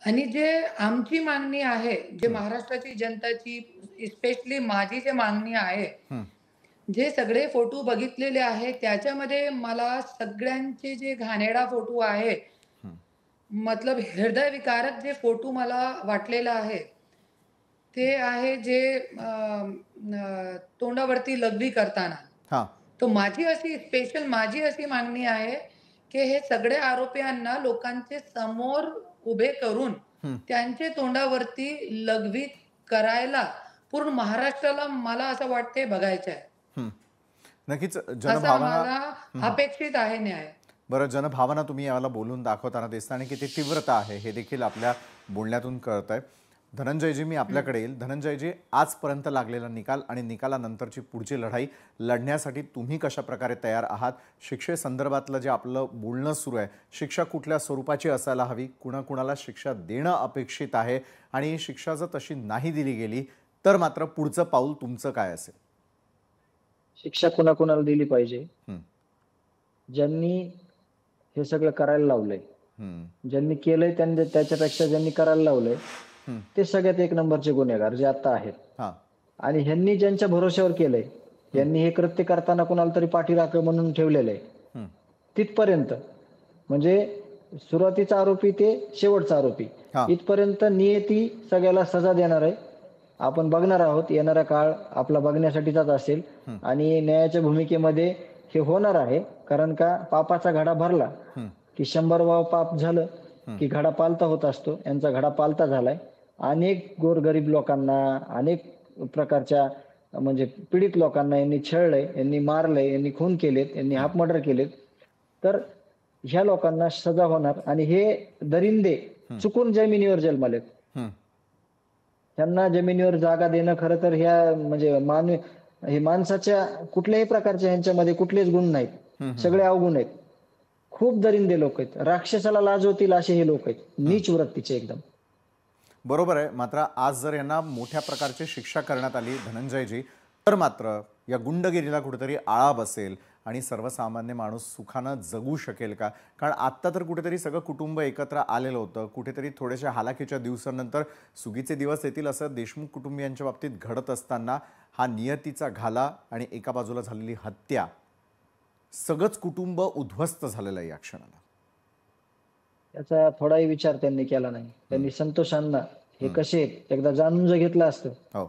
S7: आणि जे आमची मागणी आहे, जे महाराष्ट्राची जनताची, स्पेशली माझी जे मागणी आहे, जे सगळे फोटो बघितलेले आहे त्याच्यामध्ये मला सगळ्यांचे जे घाणेरडा फोटो आहे, मतलब हृदय विकारक जे फोटो मला वाटलेला आहे ते आहे जे तोंडावरती लघवी करताना. तो माझी अशी मागणी आहे की हे सगळे आरोपींना लोकांचे समोर उभे करून त्यांचे तोंडावरती लघवी करायला पूर्ण महाराष्ट्राला मला असं वाटते बघायचं आहे.
S1: नक्कीच
S7: असं
S1: जनभावना
S7: मला अपेक्षित आहे न्याय.
S1: बरं, जनभावना तुम्ही याला बोलून दाखवताना दिसता आणि किती तीव्रता आहे हे देखील आपल्या बोलण्यातून कळत आहे. धनंजयजी, मी आपल्याकडे येईल. धनंजयजी, आजपर्यंत लागलेला निकाल आणि निकालानंतरची पुढची लढाई लढण्यासाठी तुम्ही कशा प्रकारे तयार आहात? शिक्षेसंदर्भातलं जे आपलं बोलणं सुरू आहे, शिक्षा कुठल्या स्वरूपाची असायला हवी, कुणाकुणाला शिक्षा देणं अपेक्षित आहे, आणि शिक्षा जर तशी नाही दिली गेली तर मात्र पुढचं पाऊल तुमचं काय असेल?
S8: शिक्षा कुणाकुणाला दिली पाहिजे? ज्यांनी हे सगळं करायला लावलंय, ज्यांनी केलंय, त्यांनी त्याच्यापेक्षा ज्यांनी करायला लावलंय ते सगळ्यात एक नंबरचे गुन्हेगार जे आता आहेत. आणि ह्यांनी ज्यांच्या भरोश्यावर केलंय, यांनी हे कृत्य करताना कुणाला तरी पाठीराखं म्हणून ठेवलेलं आहे, तिथपर्यंत म्हणजे सुरुवातीचा आरोपी ते शेवटचा आरोपी इथपर्यंत नियती सगळ्याला सजा देणार आहे. आपण बघणार आहोत. येणारा काळ आपला बघण्यासाठीचाच असेल आणि न्यायाच्या भूमिकेमध्ये हे होणार आहे. कारण का पापाचा घडा भरला की 100वावं पाप झालं की घडा पालता होत असतो. यांचा घडा पालता झालाय. अनेक गोरगरीब लोकांना, अनेक प्रकारच्या म्हणजे पीडित लोकांना यांनी छळलंय, यांनी मारलंय, यांनी खून केलेत, यांनी हाफ मर्डर केलेत. तर ह्या लोकांना सजा होणार. आणि हे दरिंदे चुकून जमिनीवर जन्मलेत. त्यांना जमिनीवर जागा देणं खरं तर ह्या म्हणजे हे माणसाच्या कुठल्याही प्रकारच्या ह्यांच्यामध्ये कुठलेच गुण नाहीत, सगळे अवगुण आहेत. खूप दरिंदे लोक आहेत, राक्षसाला लाज होतील असे हे लोक आहेत, नीच वृत्तीचे एकदम.
S1: बरोबर आहे. मात्र आज जर यांना मोठ्या प्रकारची शिक्षा करण्यात आली धनंजयजी, तर मात्र या गुंडगिरीला कुठेतरी आळा बसेल आणि सर्वसामान्य माणूस सुखानं जगू शकेल का? कारण आत्ता तर कुठेतरी सगळं कुटुंब एकत्र आलेलं होतं. कुठेतरी थोड्याशा हालाकीच्या दिवसानंतर सुगीचे दिवस येतील असं देशमुख कुटुंबियांच्या बाबतीत घडत असताना हा नियतीचा घाला आणि एका बाजूला झालेली हत्या, सगळंच कुटुंब उद्ध्वस्त झालेलं आहे या क्षणाला.
S8: याचा थोडाही विचार त्यांनी केला नाही. त्यांनी संतोष अण्णा हे कसे एकदा जाणून जर घेतलं असतं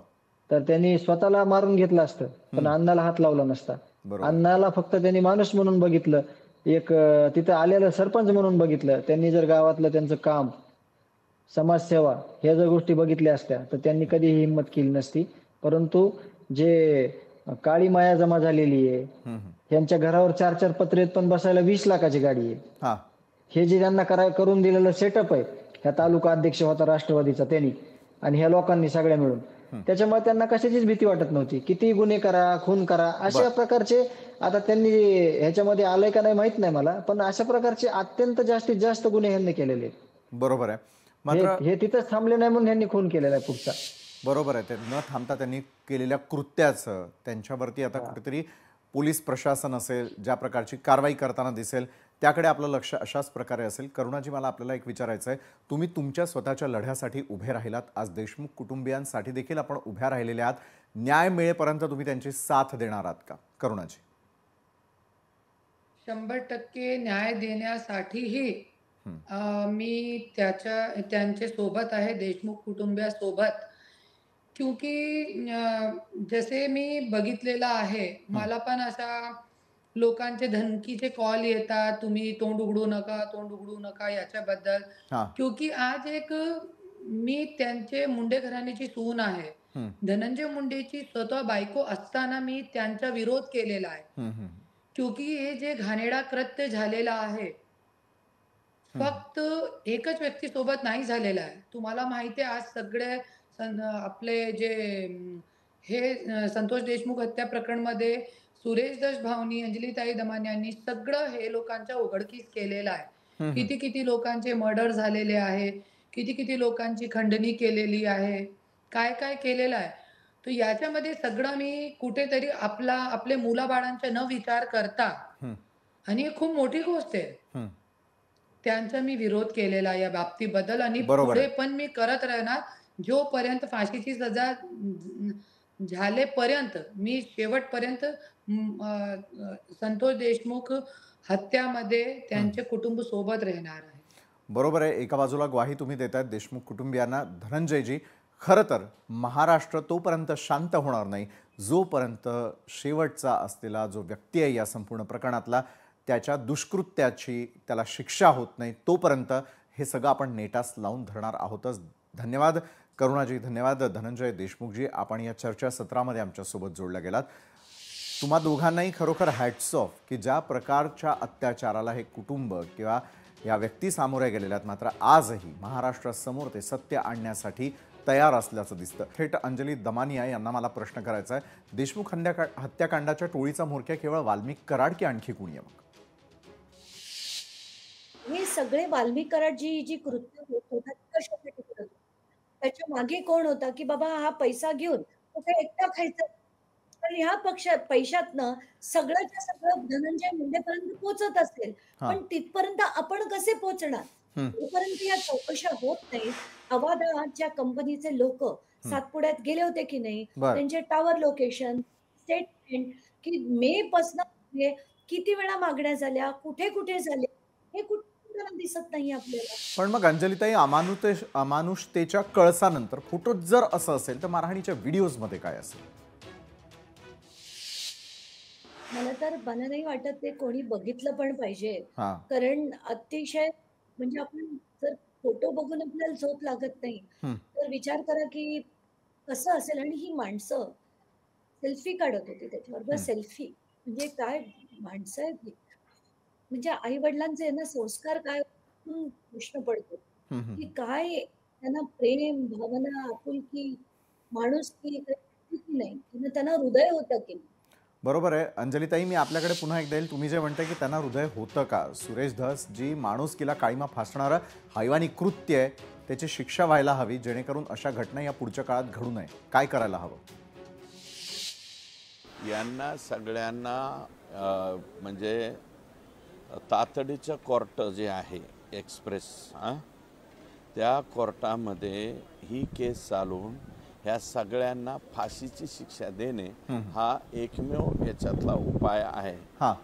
S8: तर त्यांनी स्वतःला मारून घेतलं असतं, पण अण्णाला हात लावला नसता. अण्णाला फक्त त्यांनी माणूस म्हणून बघितलं, एक तिथं आलेलं सरपंच म्हणून बघितलं. त्यांनी जर गावातलं त्यांचं काम, समाजसेवा ह्या जर गोष्टी बघितल्या असत्या तर त्यांनी कधीही हिंमत केली नसती. परंतु जे काळी माया जमा झालेली आहे, त्यांच्या घरावर 4-4 पत्रे पण बसायला 20 लाखाची गाडी आहे. हे जे त्यांना करून दिलेलं सेटअप आहे, ह्या तालुका अध्यक्ष होता राष्ट्रवादीचा त्यांनी आणि ह्या लोकांनी सगळ्या मिळून, त्याच्यामुळे त्यांना कशाचीच भीती वाटत नव्हती. किती गुन्हे करा, खून करा, अशा प्रकारचे, आता त्यांनी ह्याच्यामध्ये आलंय का नाही माहित नाही मला, पण अशा प्रकारचे अत्यंत जास्तीत जास्त गुन्हे ह्यांनी केलेले.
S1: बरोबर आहे. मात्र
S8: हे तिथंच थांबले नाही म्हणून ह्यांनी खून केलेला आहे पुढचा.
S1: बरोबर आहे. ते न थांबता त्यांनी केलेल्या कृत्याचं त्यांच्यावरती आता कुठेतरी पोलीस प्रशासन असेल, ज्या प्रकारची कारवाई करताना दिसेल त्याकडे आपलं लक्ष अशाच प्रकारे असेल. करुणाजी, मला आपल्याला एक विचारायचं आहे. तुम्ही तुमच्या स्वतःच्या लढ्यासाठी उभे राहिलात, आज देशमुख कुटुंबियांसाठी देखील आपण उभ्या राहिलेले आहात. न्याय मिळेपर्यंत तुम्ही त्यांची साथ देणार आहात का? करुणाजी.
S7: 100% न्याय देण्यासाठीही मी त्यांच्या सोबत आहे, देशमुख कुटुंबियासोबत, क्योंकि जसे मी बघितलेलं आहे, मला पण अशा लोकांचे धमकीचे कॉल येतात, तुम्ही तोंड उघडू नका, तोंड उघडू नका याच्याबद्दल.
S1: हां.
S7: क्योंकि आज एक मी त्यांचे मुंडे घराण्याची सून आहे.
S1: हं.
S7: धनंजय मुंडेची स्वतः बायको असताना मी त्यांचा विरोध केलेला आहे.
S1: हं, हं.
S7: क्योंकि हे जे घाणेरडा कृत्य झालेलं आहे, फक्त एकच व्यक्तीसोबत नाही झालेलं आहे. तुम्हाला माहिती आहे आज सगळे आपले जे संतोष देशमुख हत्या प्रकरणमध्ये सुरेश दस भावनी, अंजलीताई दमानी यांनी सगळं हे लोकांच्या उघडकीस केलेलं आहे. किती किती मर्डर झालेले आहे, किती लोकांची खंडणी केलेली आहे, काय केलेलं आहे. तर याच्यामध्ये सगळं मी कुठेतरी आपले मुलाबाळांचा न विचार करता, आणि ही खूप मोठी गोष्ट आहे, त्यांचा मी विरोध केलेला या बाबतीबद्दल आणि पुढे पण मी करत राहणार. जोपर्यंत फाशीची सजा झालेपर्यंत मी शेवटपर्यंत संतोष देशमुख हत्यामध्ये त्यांचे कुटुंब सोबत राहणार आहे.
S1: बरोबर आहे. एका बाजूला ग्वाही तुम्ही देतायत देशमुख कुटुंबियांना. धनंजयजी, खरं तर महाराष्ट्र तोपर्यंत शांत होणार नाही जोपर्यंत शेवटचा असलेला जो व्यक्ती आहे या संपूर्ण प्रकरणातला त्याच्या दुष्कृत्याची त्याला शिक्षा होत नाही तोपर्यंत हे सगळं आपण नेटास लावून धरणार आहोतच. धन्यवाद करुणाजी, धन्यवाद धनंजय देशमुखजी, आपण या चर्चासत्रामध्ये आमच्यासोबत जोडल्या गेलात. तुम्हा दोघांनाही खरोखर हॅट्स ऑफ की ज्या प्रकारच्या अत्याचाराला हे कुटुंब किंवा या व्यक्ती सामोरे गेलेल्या आहेत, मात्र आजही महाराष्ट्रासमोर ते सत्य आणण्यासाठी तयार असल्याचं दिसतं. थेट अंजली दमानिया यांना मला प्रश्न करायचा आहे, देशमुख हत्याकांडाच्या टोळीचा म्होरक्या केवळ वाल्मिक कराड की आणखी कुणी आहे? मग
S6: हे सगळे वाल्मिक कराड जी कृत्य होत होता कशासाठी करत होते? त्याच्या मागे कोण होता की बाबा हा पैसा घेऊन तो काय एकटा खायचा, पण ह्या पैशातनं सगळ्याच्या सगळं धनंजय मुंडेपर्यंत पोहोचत असेल, पण तिथपर्यंत आपण कसे पोहोचणार? तोपर्यंत या चौकशा होत नाही. अवादाच्या कंपनीचे लोक सातपुड्यात गेले होते की नाही, त्यांचे टावर लोकेशन स्टेटमेंट की मे पासून किती वेळा मागण्या झाल्या, कुठे कुठे झाल्या, हे कुठे दिसत नाही आपल्याला.
S1: पण मग अंजलीताई, अमानुषतेच्या कळसानंतर फोटोत जर असं असेल तर मारहाणीच्या व्हिडिओज मध्ये काय असेल?
S6: मला नाही वाटत ते कोणी बघितलं पण पाहिजे, कारण अतिशय म्हणजे आपण जर फोटो बघून आपल्याला झोप लागत नाही तर विचार करा की कसं असेल. आणि ही माणसं सेल्फी काढत होती त्याच्यावर. सेल्फी म्हणजे काय माणसं आहेत ही, म्हणजे आई वडिलांचे ना संस्कार काय प्रश्न पडतो की काय त्यांना प्रेम, भावना, आपुलकी, माणुसकी नाही, त्यांना हृदय होतं की नाही.
S1: बरोबर आहे अंजलीताई, मी आपल्याकडे पुन्हा एकदा येईल. तुम्ही जे म्हणताय की त्यांना हृदय होतं का? सुरेश धस जी माणुसकीला काळीमा फासणारं हैवानी कृत्य आहे त्याची शिक्षा व्हायला हवी, जेणेकरून अशा घटना या पुढच्या काळात घडू नये. काय करायला हवं?
S9: यांना सगळ्यांना म्हणजे तातडीचं कोर्ट जे आहे एक्सप्रेस, त्या कोर्टामध्ये ही केस चालवून ह्या सगळ्यांना फाशीची शिक्षा देणे हा एकमेव याच्यातला उपाय आहे.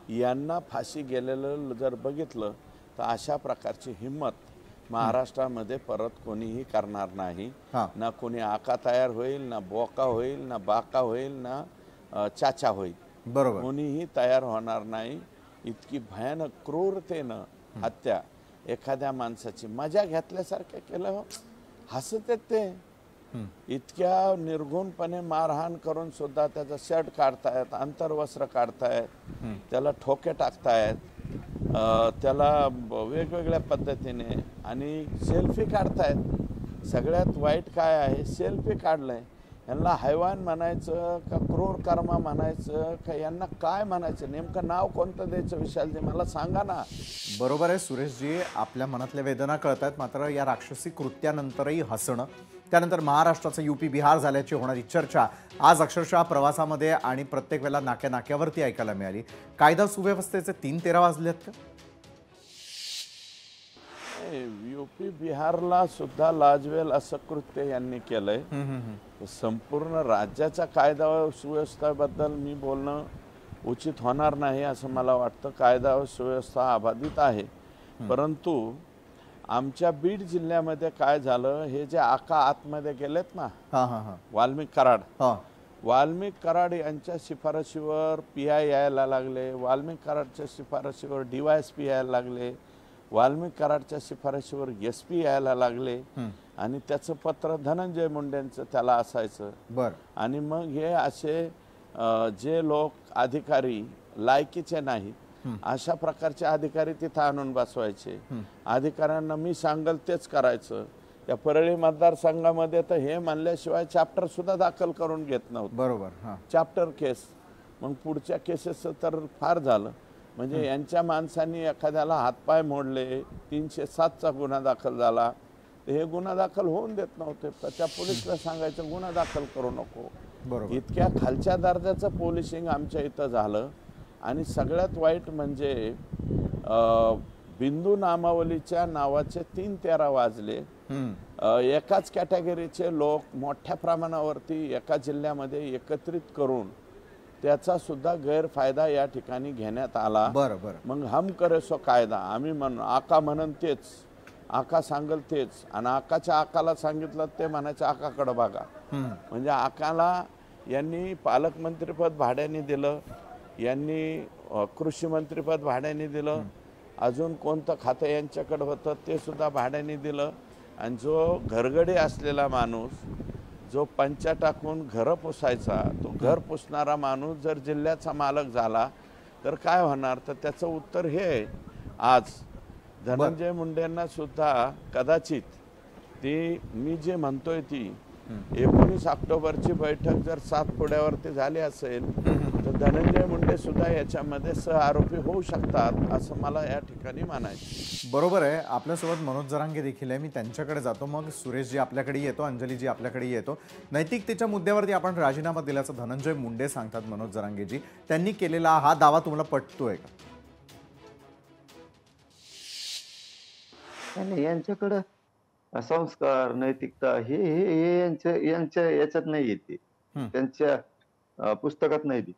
S9: यांना फाशी गेलेलं जर बघितलं तर अशा प्रकारची हिम्मत महाराष्ट्रामध्ये परत कोणीही करणार नाही. ना कोणी आका तयार होईल, ना बोका होईल, ना बाका होईल, ना चाचा होईल.
S1: बरोबर,
S9: कोणीही तयार होणार नाही. इतकी भयानक क्रूरतेनं हत्या, एखाद्या माणसाची मजा घेतल्यासारखं केलं. हसत आहेत ते, इतक्या निर्घुणपणे मारहाण करून सुद्धा त्याचा शर्ट काढतायत, अंतर्वस्त्र काढतायत, त्याला ठोके टाकतायत, त्याला वेगवेगळ्या पद्धतीने आणि सेल्फी काढतायत. सगळ्यात वाईट काय आहे, सेल्फी काढलंय. यांना हैवान म्हणायचं का क्रूर कर्म म्हणायचं का यांना काय म्हणायचं, नेमकं नाव कोणतं द्यायचं विशालजी मला सांगा ना.
S1: बरोबर आहे सुरेशजी, आपल्या मनातल्या वेदना कळतात, मात्र या राक्षसी कृत्यानंतरही हसणं, त्यानंतर महाराष्ट्राचं यूपी बिहार झाल्याची होणारी चर्चा आज अक्षरशः प्रवासामध्ये आणि प्रत्येक वेळेला नाक्यावरती ऐकायला मिळाली. कायदा सुव्यवस्थेचे 3:13 वाजलेत का?
S9: यूपी बिहारला सुद्धा लाजवेल असं कृत्य यांनी केलंय. संपूर्ण राज्याच्या कायदा सुव्यवस्थेबद्दल मी बोलणं उचित होणार नाही असं मला वाटतं. कायदा सुव्यवस्था अबाधित आहे, परंतु आमच्या बीड जिल्ह्यामध्ये काय झालं, हे जे आका आतमध्ये गेलेत ना, वाल्मिक कराड, वाल्मिक कराड यांच्या शिफारशीवर PI यायला लागले, वाल्मिक कराडच्या शिफारशीवर DYSP यायला लागले, वाल्मिक कराडच्या शिफारशीवर SP यायला लागले आणि त्याचं पत्र धनंजय मुंडेंचं त्याला असायचं. आणि मग हे असे जे लोक अधिकारी लायकीचे नाहीत अशा प्रकारचे अधिकारी तिथं आणून बसवायचे. अधिकाऱ्यांना मी सांगल तेच करायचं. त्या परळी मतदारसंघामध्ये तर हे म्हणल्याशिवाय चॅप्टर सुद्धा दाखल करून घेत नव्हतं. चॅप्टर केस. मग पुढच्या केसेसचं तर फार झालं. म्हणजे यांच्या माणसांनी एखाद्याला हातपाय मोडले, 307चा गुन्हा दाखल झाला, तर हे गुन्हा दाखल होऊन देत नव्हते. त्या पोलिसला सांगायचं गुन्हा दाखल करू नको. इतक्या खालच्या दर्जाचं पोलिसिंग आमच्या इथं झालं. आणि सगळ्यात वाईट म्हणजे बिंदू नामावलीच्या नावाचे 3-13 वाजले. एकाच कॅटेगरीचे लोक मोठ्या प्रमाणावरती एका जिल्ह्यामध्ये एकत्रित करून त्याचा सुद्धा गैरफायदा या ठिकाणी घेण्यात आला. मग हम करे सो कायदा. आम्ही म्हणून आका म्हणून तेच, आका सांगल तेच, आणि आकाच्या आकाला सांगितलं ते म्हणायचं आकाकडं बघा. म्हणजे आकाला यांनी पालकमंत्रीपद भाड्याने दिलं, यांनी कृषी मंत्रीपद भाड्याने दिलं, अजून कोणतं खातं यांच्याकडे होतं ते सुद्धा भाड्याने दिलं. आणि जो घरगडी असलेला माणूस, जो पंचा टाकून घरं पुसायचा, तो घर पुसणारा माणूस जर जिल्ह्याचा मालक झाला तर काय होणार? तर त्याचं उत्तर हे आहे. आज धनंजय मुंडेंना सुद्धा कदाचित ती मी जे म्हणतोय ती 19 ऑक्टोबरची बैठक जर सातपुड्यावरती झाली असेल तर धनंजय मुंडे सुद्धा याच्यामध्ये सहआरोपी होऊ शकतात असं मला या ठिकाणी म्हणायचं.
S1: बरोबर आहे. आपल्यासोबत मनोज जरांगे देखील आहे. मी त्यांच्याकडे जातो, मग सुरेशजी आपल्याकडे येतो, अंजलीजी आपल्याकडे येतो. नैतिकतेच्या मुद्द्यावरती आपण राजीनामा दिल्याचं धनंजय मुंडे सांगतात. मनोज जरांगेजी, त्यांनी केलेला हा दावा तुम्हाला पटतोय का?
S10: यांच्याकडं संस्कार, नैतिकता हे यांच्या याच्यात नाही येते, त्यांच्या पुस्तकात नाही ती.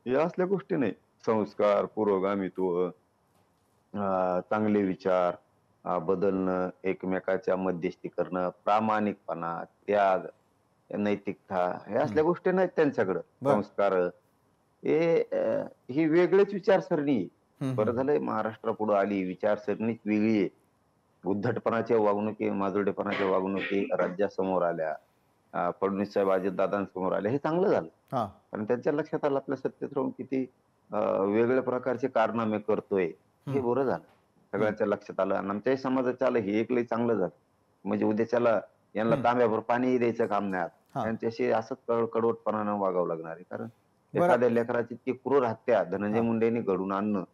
S10: हे असल्या गोष्टी नाही. संस्कार, पुरोगामित्व, चांगले विचार, बदलणं, एकमेकाच्या मध्यस्थी करणं, प्रामाणिकपणा, त्याग, नैतिकता, हे असल्या गोष्टी नाहीत त्यांच्याकडं. संस्कार ही वेगळीच विचारसरणी. बरं झालंय महाराष्ट्रापुढे आली, विचारसरणीच वेगळी आहे. उद्धटपणाच्या वागणुकी, माजुरडेपणाच्या वागणुकी राज्यासमोर आल्या, फडणवीस साहेब अजितदादांसमोर आल्या. हे चांगलं झालं, कारण त्यांच्या लक्षात आलं आपल्या सत्तेत राहून किती वेगळ्या प्रकारचे कारनामे करतोय. हे बरं झालं, सगळ्यांच्या लक्षात आलं. आणि आमच्याही समाजाचं आलं, हे एक लई चांगलं झालं. म्हणजे उद्याच्याला यांना तांब्याभर पाणी द्यायचं काम नाही. त्यांच्याशी असंच कडवटपणानं वागावं लागणार आहे. कारण एखाद्या लेकराची ती क्रूर हत्या धनंजय मुंडेंनी घडून आणणं,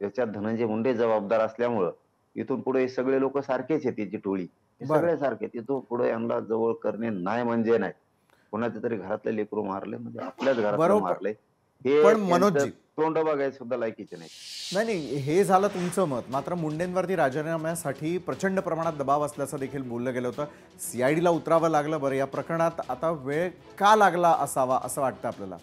S10: त्याच्यात धनंजय मुंडे जबाबदार असल्यामुळं इथून पुढे हे सगळे लोक सारखेच आहेत. याची टोळी सगळे सारखे. तिथून पुढे यांना जवळ करणे नाही म्हणजे नाही. कोणाच्या तरी घरातले लेकरू मारले म्हणजे आपल्याच घरात मारले. हे
S1: पण मनोजजी,
S10: तोंड बघायला सुद्धा लायकीचे नाही.
S1: नाही, हे झालं तुमचं मत. मात्र मुंडेंवरती राजीनाम्यासाठी प्रचंड प्रमाणात दबाव असल्याचं देखील बोललं गेलं होतं. CIDला उतरावं लागलं. बरं, या प्रकरणात आता वेळ का लागला असावा असं वाटतं आपल्याला?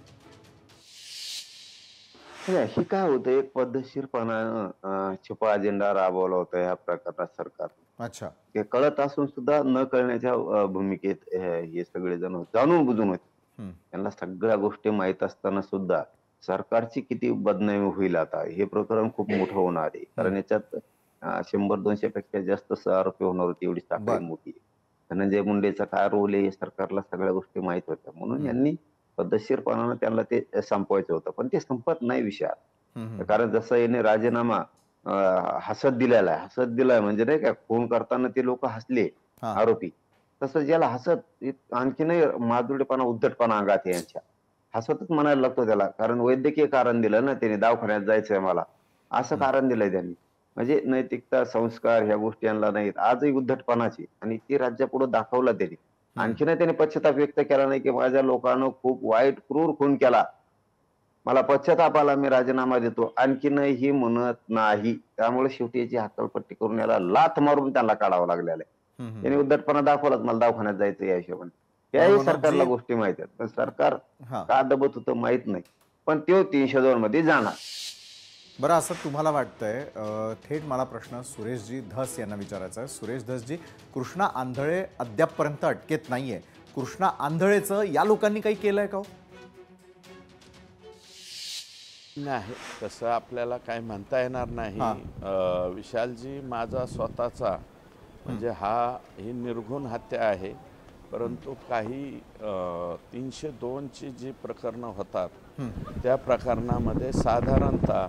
S10: हे काय होतं, एक पद्धतशीरपणानं छुपा अजेंडा राबवला होता या प्रकरणात सरकार.
S1: अच्छा.
S10: हे कळत असून सुद्धा न कळण्याच्या भूमिकेत हे सगळेजण जाणून बुजून होते. त्यांना सगळ्या गोष्टी माहीत असताना सुद्धा सरकारची किती बदनामी होईल आता, हे प्रकरण खूप मोठं होणार आहे. कारण याच्यात 100-200 पेक्षा जास्त आरोपी होणार होते. एवढी साखळी मोठी. धनंजय मुंडेचा काय रोल आहे सरकारला सगळ्या गोष्टी माहित होत्या. म्हणून यांनी पद्धतशीरपणानं त्यांना ते संपवायचं होतं. पण ते संपत नाही विषयात. कारण जसं याने राजीनामा हसत दिलेला आहे, हसत दिलाय म्हणजे नाही का, खून करताना ते लोक हसले आरोपी, तसं ज्याला हसत आणखीनही माजुरडेपणा, उद्धटपणा अंगात आहे यांच्या. हसतच म्हणायला लागतो त्याला. कारण वैद्यकीय कारण दिलं ना त्याने, दवाखान्यात जायचंय मला असं कारण दिलंय त्यांनी. म्हणजे नैतिकता, संस्कार ह्या गोष्टी यांना नाहीत. आजही उद्धटपणाची, आणि ती राज्यापुढे दाखवला त्यांनी. आणखीनही त्याने पश्चाताप व्यक्त केला नाही की माझ्या लोकांना खूप वाईट क्रूर खून केला, मला पश्चाताप आला, मी राजीनामा देतो. आणखीनही म्हणत नाही. त्यामुळे शेवटी याची हकालपट्टी करून याला लाथ मारून त्याला काढावं लागलेलं आहे. त्याने उद्धटपणा दाखवलाच, मला दवाखान्यात जायचं या हिशोबाने. त्याही सरकारला गोष्टी माहित आहेत, पण सरकार का दबत होतं माहित नाही. पण तो 302 मध्ये जाणार.
S1: बरं, असं तुम्हाला वाटतंय, थेट मला प्रश्न सुरेशजी धस यांना विचारायचा आहे. सुरेश धसजी, कृष्णा आंधळे अद्यापपर्यंत अटकेत नाहीये. कृष्णा आंधळेचं या लोकांनी काही केलंय का?
S9: नाही, तसं आपल्याला काय म्हणता येणार नाही. विशालजी, माझा स्वतःचा म्हणजे ही निर्घुण हत्या आहे, परंतु काही 302ची जी प्रकरणं होतात त्या प्रकरणामध्ये साधारणतः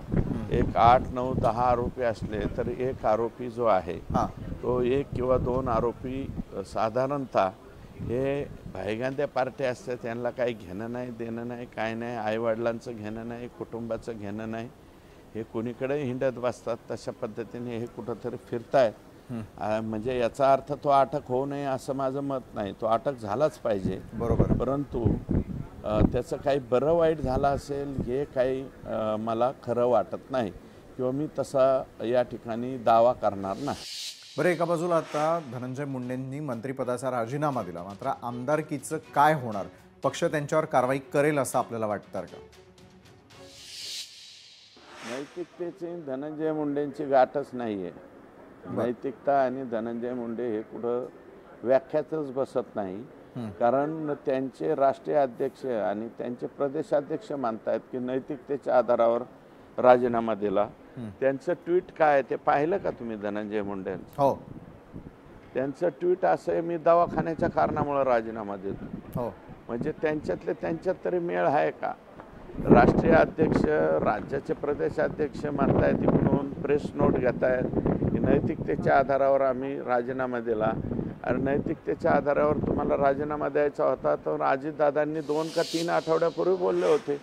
S9: एक 8, 9, 10 आरोपी असले तर एक आरोपी जो आहे तो 1 किंवा 2 आरोपी साधारणतः हे भाईगांध्या पार्ट्या असतात, त्यांना काही घेणं नाही देणं नाही, काय नाही, आईवडिलांचं घेणं नाही, कुटुंबाचं घेणं नाही, हे कुणीकडे हिंडत बसतात. तशा पद्धतीने हे कुठंतरी फिरतायत. म्हणजे याचा अर्थ तो अटक होऊ नये असं माझं मत नाही. तो अटक झालाच पाहिजे, बरोबर, परंतु त्याचं काही बरं वाईट झालं असेल हे काही मला खरं वाटत नाही किंवा मी तसा या ठिकाणी दावा करणार नाही.
S1: बरं, एका बाजूला आता धनंजय मुंडेंनी मंत्रिपदाचा राजीनामा दिला, मात्र आमदारकीचं काय होणार? पक्ष त्यांच्यावर कारवाई करेल असं आपल्याला वाटतं का?
S9: नैतिकतेची धनंजय मुंडेंची गाठच नाही आहे. नैतिकता आणि धनंजय मुंडे हे कुठं व्याख्यातच बसत नाही. कारण त्यांचे राष्ट्रीय अध्यक्ष आणि त्यांचे प्रदेशाध्यक्ष मानतायत की नैतिकतेच्या आधारावर राजीनामा दिला. त्यांचं ट्विट काय ते पाहिलं का तुम्ही धनंजय मुंडेंचं?
S1: हो,
S9: त्यांचं ट्विट असं आहे, मी दवाखान्याच्या कारणामुळे राजीनामा देतो.
S1: हो,
S9: म्हणजे त्यांच्यात तरी मेळ आहे का? राष्ट्रीय अध्यक्ष, राज्याचे प्रदेशाध्यक्ष म्हणतायत, तिकडून प्रेस नोट घेतायत की नैतिकतेच्या आधारावर आम्ही राजीनामा दिला. आणि नैतिकतेच्या आधारावर तुम्हाला राजीनामा द्यायचा होता तर अजितदादांनी 2 का 3 आठवड्यापूर्वी बोलले होते.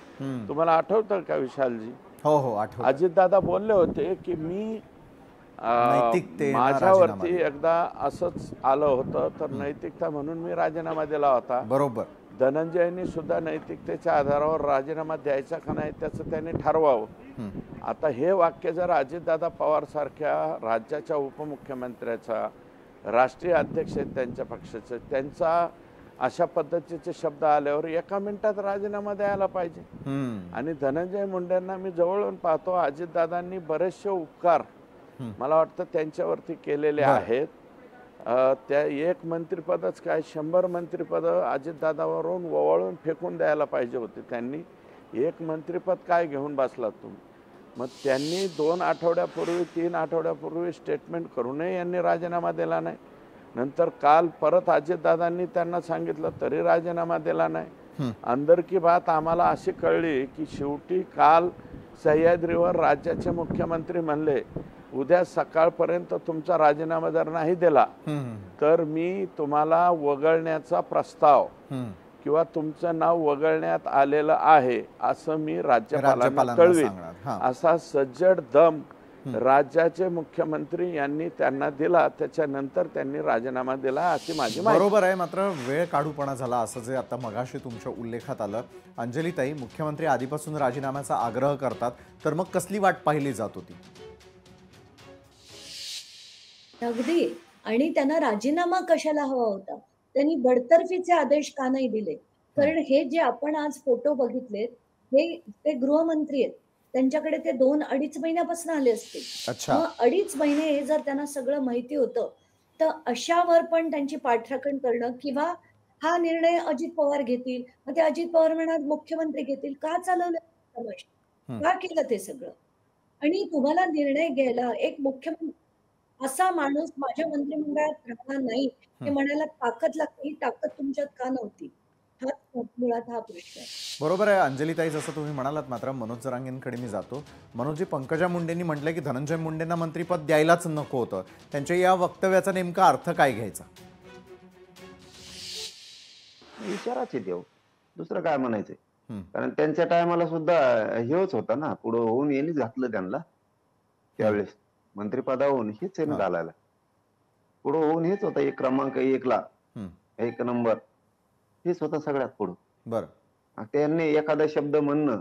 S9: तुम्हाला आठवतं का विशालजी?
S1: हो हो, आठवतं.
S9: अजितदादा बोलले होते की मी माझ्यावरती एकदा असंच आलं होतं तर नैतिकता म्हणून मी राजीनामा दिला होता.
S1: बरोबर.
S9: धनंजयनी सुद्धा नैतिकतेच्या आधारावर राजीनामा द्यायचा का नाही त्याचं त्यांनी ठरवावं. आता हे वाक्य जर अजितदादा पवार सारख्या राज्याच्या उपमुख्यमंत्र्याचा, राष्ट्रीय अध्यक्ष आहेत त्यांच्या पक्षाचे, त्यांचा अशा पद्धतीचे शब्द आल्यावर एका मिनिटात राजीनामा द्यायला पाहिजे. आणि धनंजय मुंडेंना मी जवळून पाहतो, अजितदादांनी बरेचसे उपकार मला वाटतं त्यांच्यावरती केलेले आहेत. त्या एक मंत्रिपदच काय 100 मंत्रिपद अजितदादावरून वळून फेकून द्यायला पाहिजे होते. त्यांनी एक मंत्रिपद काय घेऊन बसला तुम्ही? मग त्यांनी 2 आठवड्यापूर्वी 3 आठवड्यापूर्वी स्टेटमेंट करूनही यांनी राजीनामा दिला नाही. नंतर काल परत अजितदादांनी त्यांना सांगितलं तरी राजीनामा दिला नाही. अंदर की बात आम्हाला अशी कळली की शेवटी काल सह्याद्रीवर राज्याचे मुख्यमंत्री म्हणले, उद्या सकाळपर्यंत तुमचा राजीनामा जर नाही दिला तर मी तुम्हाला वगळण्याचा प्रस्ताव किंवा तुमचं नाव वगळण्यात आलेलं आहे असं मी राज्यपालांना कळवीन. असा सज्जड दम राज्याचे मुख्यमंत्री यांनी त्यांना दिला. त्याच्यानंतर त्यांनी राजीनामा दिला अशी माझी माहिती.
S1: बरोबर आहे, मात्र वेळ काढूपणा झाला असं जे आता मगाशी तुमच्या उल्लेखात आलं. अंजलीताई, मुख्यमंत्री आधीपासून राजीनाम्याचा आग्रह करतात तर मग कसली वाट पाहिली जात होती?
S6: अगदी. आणि त्यांना राजीनामा कशाला हवा होता? त्यांनी बडतर्फीचे आदेश का नाही दिले? कारण हे जे आपण आज फोटो बघितलेत हे ते गृहमंत्री आहेत, त्यांच्याकडे ते 2-2.5 महिन्यापासून आले असतील. मग 2.5 महिने हे जर त्यांना सगळं माहिती होतं तर अशावर पण त्यांची पाठराखण करणं किंवा हा निर्णय अजित पवार घेतील, मग ते अजित पवार म्हणणार मुख्यमंत्री घेतील, का चालवलं? का केलं ते सगळं? आणि तुम्हाला निर्णय घ्यायला एक मुख्यमंत्री असा माणूस माझ्या मंत्रिमंडळात राहणार नाही हे म्हणायला ताकद लागते. ही ताकद तुमच्यात का नव्हती? मुळात हा प्रश्न आहे.
S1: बरोबर आहे अंजलीताई, जसं तुम्ही म्हणालात. मात्र मनोज जरांगेंकडे मी जातो. मनोजी, पंकजा मुंडेंनी म्हटलं की धनंजय मुंडेंना मंत्रिपद द्यायलाच नको होतं. त्यांच्या या वक्तव्याचा नेमका अर्थ काय घ्यायचा?
S10: विचाराचे देव, दुसरं काय म्हणायचंय? कारण त्यांच्या टायमाला सुद्धा हेच होता ना, पुढे होऊन यांनीच घातलं त्यांना. त्यावेळेस मंत्रिपदावरून हेच यांनी घालायला पुढे होऊन हेच होता. 1 क्रमांक 1 ला 1 नंबर हेच होता सगळ्यात पुढं.
S1: बरं,
S10: त्यांनी एखादा शब्द म्हणणं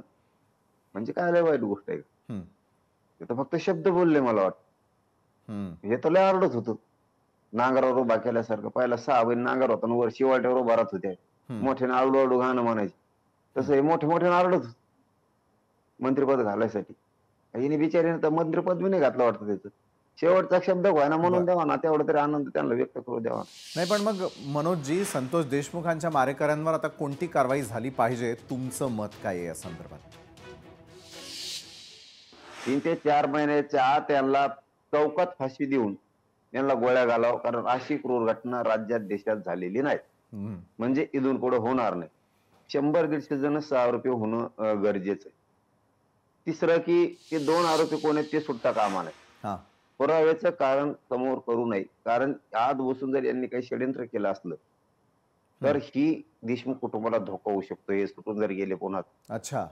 S10: म्हणजे काय लय वाईट गोष्ट आहे? ते तर फक्त शब्द बोलले. मला वाटत हे तर लय आरडत होतं, नांगरावर उभा केल्यासारखं. पहिला 6 बहीण नांगर होता आणि वर शिवाट्यावर उभा राहत होत्या, मोठ्याने आरडू आरडू गाणं म्हणायचे. तसं हे मोठे मोठ्याने आरडत होत मंत्रिपद घालायसाठी. हिने बिचारीने तर मंत्रिपद बी नाही घातलं वाटतं त्याचं. शेवटचा शब्द व्हायना म्हणून द्यावा ना, तेवढा तरी आनंद त्यांना व्यक्त करू द्यावा.
S1: नाही, पण मग मनोजजी, संतोष देशमुखांच्या मारेकऱ्यांवर आता कोणती कारवाई झाली पाहिजे, तुमचं मत काय आहे या संदर्भात?
S10: 3 ते 4 महिन्याच्या आत त्यांना चौकात फाशी देऊन त्यांना गोळ्या घालावं, कारण अशी क्रूर घटना राज्यात देशात झालेली नाही, म्हणजे इथून पुढे होणार नाही. 100-150 जण आरोपी होणं गरजेचं आहे. तिसरं की ते 2 आरोपी कोण आहेत ते सुट्टा कामा नये. पुराव्याचं कारण समोर करू नये, कारण आत बसून जर यांनी काही षडयंत्र केलं असलं तर ही देशमुख कुटुंबाला धोका होऊ शकतो, हे सुटून जर गेले पुन्हा.
S1: अच्छा.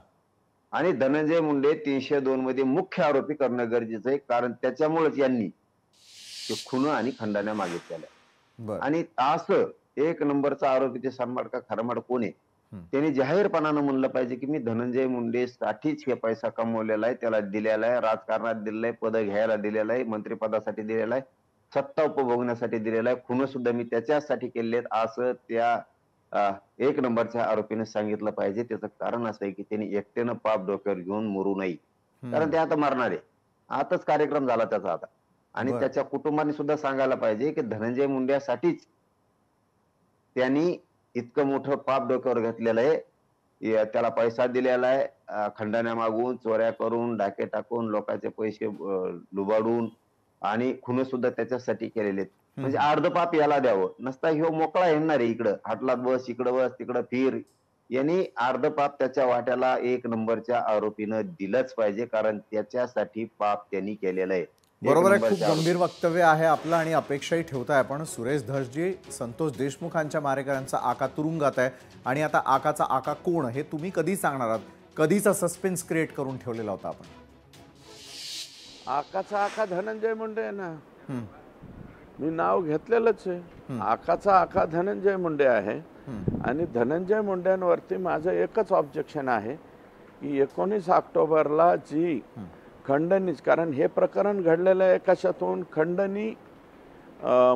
S10: आणि धनंजय मुंडे 302 मध्ये मुख्य आरोपी करणं गरजेचं आहे, कारण त्याच्यामुळेच यांनी ते खुन आणि खंडण्या मागितलेल्या. आणि असं 1 नंबरचा आरोपी ते सनमाड का खरमाड कोण आहे, त्यांनी जाहीरपणानं म्हणलं पाहिजे की मी धनंजय मुंडे साठीच हे पैसा कमवलेला आहे, त्याला दिलेला आहे, राजकारणात दिलेला आहे, पद घ्यायला दिलेला आहे, मंत्रिपदासाठी दिलेला आहे, सत्ता उपभोगण्यासाठी दिलेला आहे, खुन सुद्धा मी त्याच्यासाठी केलेले आहेत, असं त्या 1 नंबरच्या आरोपीने सांगितलं पाहिजे. त्याचं कारण असं आहे की त्यांनी एकट्यानं पाप डोक्यावर घेऊन मरू नये, कारण ते आता मरणार आहे. आताच कार्यक्रम झाला त्याचा आता. आणि त्याच्या कुटुंबाने सुद्धा सांगायला पाहिजे की धनंजय मुंड्यासाठीच त्यांनी इतकं मोठं पाप डोक्यावर घेतलेलं आहे, त्याला पैसा दिलेला आहे, खंडण्या मागून, चोऱ्या करून, डाके टाकून, लोकांचे पैसे लुबाडून, आणि खुन सुद्धा त्याच्यासाठी केलेले आहेत. म्हणजे अर्ध पाप याला द्यावं, नसता ह्यो मोकळा येणार आहे, इकडं हाटलात बस, इकडं बस, तिकडं फिर. यांनी अर्ध पाप त्याच्या वाट्याला 1 नंबरच्या आरोपीनं दिलंच पाहिजे, कारण त्याच्यासाठी पाप त्यांनी केलेलं आहे.
S1: बरोबर आहे. खूप गंभीर वक्तव्य आहे आपलं आणि अपेक्षाही ठेवताय आपण. सुरेश धसजी, संतोष देशमुखांच्या मारेकऱ्यांचा आका तुरुंगात आहे आणि आता आकाचा आका कोण हे तुम्ही कधी सांगणार आहात? कधीचा सस्पेन्स क्रिएट करून ठेवलेला होता आपण?
S9: आकाचा आका धनंजय मुंडे आहे ना, मी नाव घेतलेलंच आहे. आकाचा आका धनंजय मुंडे आहे आणि धनंजय मुंडेंवरती माझं एकच ऑब्जेक्शन आहे की 19 ऑक्टोबरला जी खंडणीच, कारण हे प्रकरण घडलेलं आहे कशातून, खंडणी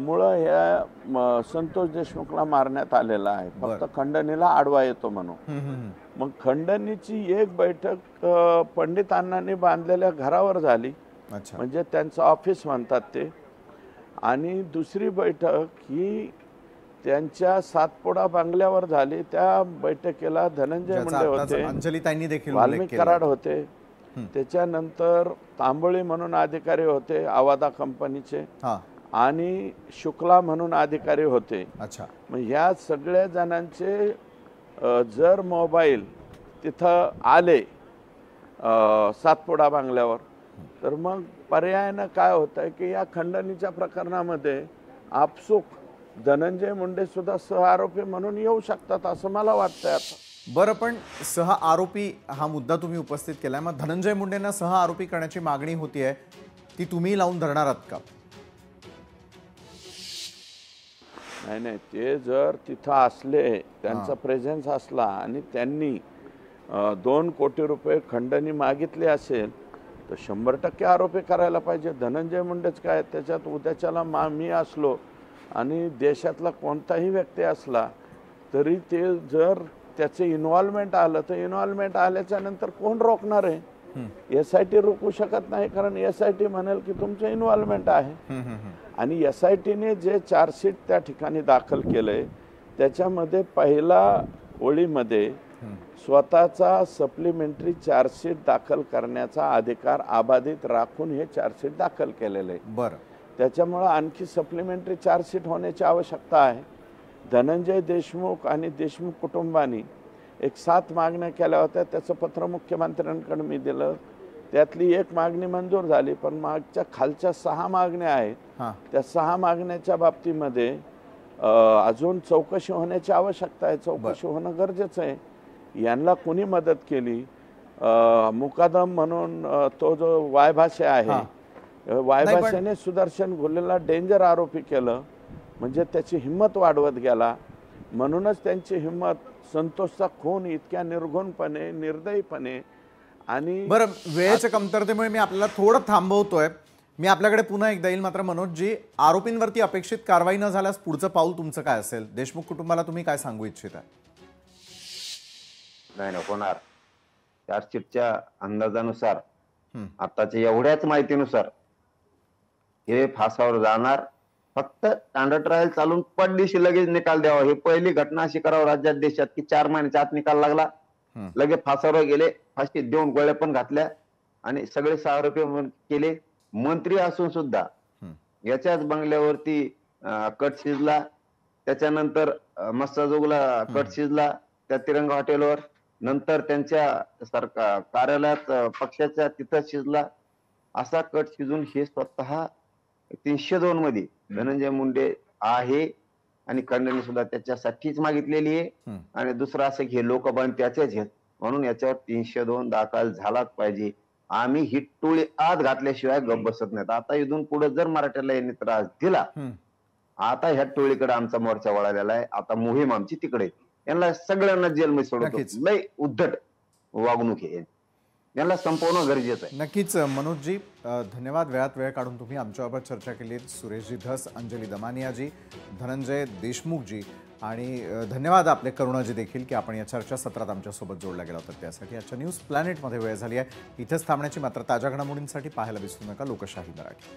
S9: मुळे ह्या संतोष देशमुखला मारण्यात आलेला आहे, फक्त खंडणीला आडवा येतो म्हणून. मग खंडणीची एक बैठक पंडित अण्णांनी बांधलेल्या घरावर झाली, म्हणजे त्यांचं ऑफिस म्हणतात ते, आणि दुसरी बैठक ही त्यांच्या सातपुडा बंगल्यावर झाली. त्या बैठकीला धनंजय मुंडे होते, वाल्मिक कराड होते, त्याच्यानंतर तांबोळी म्हणून अधिकारी होते आवादा कंपनीचे, आणि शुक्ला म्हणून अधिकारी होते. मग ह्या सगळ्या जणांचे जर मोबाईल तिथं आले सातपुडा बंगल्यावर, तर मग पर्यायानं काय होत आहे की या खंडणीच्या प्रकरणामध्ये आपसूक धनंजय मुंडे सुद्धा सह आरोपी म्हणून येऊ शकतात असं मला वाटतंय आता.
S1: बरं, पण सह आरोपी हा मुद्दा तुम्ही उपस्थित केलाय, मग धनंजय मुंडेंना सह आरोपी करण्याची मागणी होतीये, ती तुम्ही लावून धरणार आहात का?
S9: नाही, ते जर तिथं असले, त्यांचा प्रेझेन्स असला आणि त्यांनी 2 कोटी रुपये खंडणी मागितली असेल तर 100% आरोपी करायला पाहिजे. धनंजय मुंडेच काय त्याच्यात, उद्याच्याला मी असलो आणि देशातला कोणताही व्यक्ती असला तरी ते जर त्याचे इन्व्हॉल्वमेंट आलं तर इन्व्हॉल्वमेंट आल्याच्या नंतर कोण रोखणार आहे? SIT रोखू शकत नाही, कारण SIT म्हणेल की तुमचं इन्व्हॉल्वमेंट आहे. आणि SITने जे चार्जशीट त्या ठिकाणी दाखल केलंय त्याच्यामध्ये पहिला ओळीमध्ये स्वतःचा सप्लिमेंटरी चार्जशीट दाखल करण्याचा अधिकार अबाधित राखून हे चार्जशीट दाखल केलेलं आहे.
S1: बरं,
S9: त्याच्यामुळे आणखी सप्लिमेंटरी चार्जशीट होण्याची आवश्यकता आहे. धनंजय देशमुख आणि देशमुख कुटुंबानी 7 मागण्या केल्या होत्या, त्याचं पत्र मुख्यमंत्र्यांकडे मी दिलं. त्यातली 1 मागणी मंजूर झाली, पण मागच्या खालच्या 6 मागण्या आहेत. त्या 6 मागण्याच्या बाबतीमध्ये अजून चौकशी होण्याची आवश्यकता आहे, चौकशी होणं गरजेचं आहे. यांना कोणी मदत केली? मुकादम म्हणून तो जो वायभाषा आहे, वायभाषेने सुदर्शन घोलेला डेंजर आरोपी केलं, म्हणजे त्याची हिंमत वाढवत गेला. म्हणूनच त्यांची हिंमत, संतोषचा खून इतक्या निर्घुणपणे, निर्दयीपणे. आणि
S1: बरं, वेळेच्या कमतरतेमुळे मी आपल्याला थोडं थांबवतोय. मी आपल्याकडे पुन्हा एकदा येईल. मात्र मनोजजी, आरोपींवरती अपेक्षित कारवाई न झाल्यास पुढचं पाऊल तुमचं काय असेल? देशमुख कुटुंबाला तुम्ही काय सांगू इच्छिता?
S10: नाही होणार. चार्जशीटच्या अंदाजानुसार आताच्या एवढ्याच माहितीनुसार हे फासावर जाणार. फक्त स्टँडर्ड ट्रायल चालून पडदिशी लगेच निकाल द्यावा. ही पहिली घटना अशी करावं राज्यात देशात की 4 महिन्याच्या आत निकाल लागला, लगेच फासावर गेले, फाशी देऊन गोळ्या पण घातल्या आणि सगळे 6 रुपये केले. मंत्री असून सुद्धा याच्याच बंगल्यावरती कट शिजला, त्याच्यानंतर मस्साजोगला कट शिजला त्या तिरंगा हॉटेलवर, नंतर त्यांच्या सरकार कार्यालयात पक्षाच्या तिथं शिजला. असा कट शिजून हे स्वतः 302 मध्ये धनंजय मुंडे आहे आणि खंडणी सुद्धा त्याच्यासाठीच मागितलेली आहे. आणि दुसरं असं की हे लोक बन त्याचेच आहेत म्हणून याच्यावर 302 दाखल झालाच पाहिजे. आम्ही ही टोळी आत घातल्याशिवाय गप्प बसत नाहीत. आता इथून पुढे जर मराठ्याला यांनी त्रास दिला, आता ह्या टोळीकडे आमचा मोर्चा वळालेला आहे. आता मोहीम आमची तिकडे, यांना सगळ्यांना जेलमध्ये सोडतो. लय उद्धट वागणूक आहे, यांना संपवणं गरजेचं आहे.
S1: नक्कीच मनोजजी, धन्यवाद. वेळात वेळ काढून तुम्ही आमच्याबरोबर चर्चा केली. सुरेशजी धस, अंजली दमानियाजी, धनंजय देशमुखजी आणि धन्यवाद आपले करुणाजी देखील की आपण या चर्चा सत्रात आमच्यासोबत जोडला गेला होता त्यासाठी. आजच्या न्यूज प्लॅनेटमध्ये वेळ झाली आहे इथेच थांबण्याची. मात्र ताज्या घडामोडींसाठी पाहायला विसरू नका लोकशाही मराठी.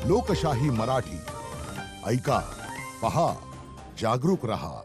S11: लोकशाही मराठी ऐका, पहा, जागरूक रहा.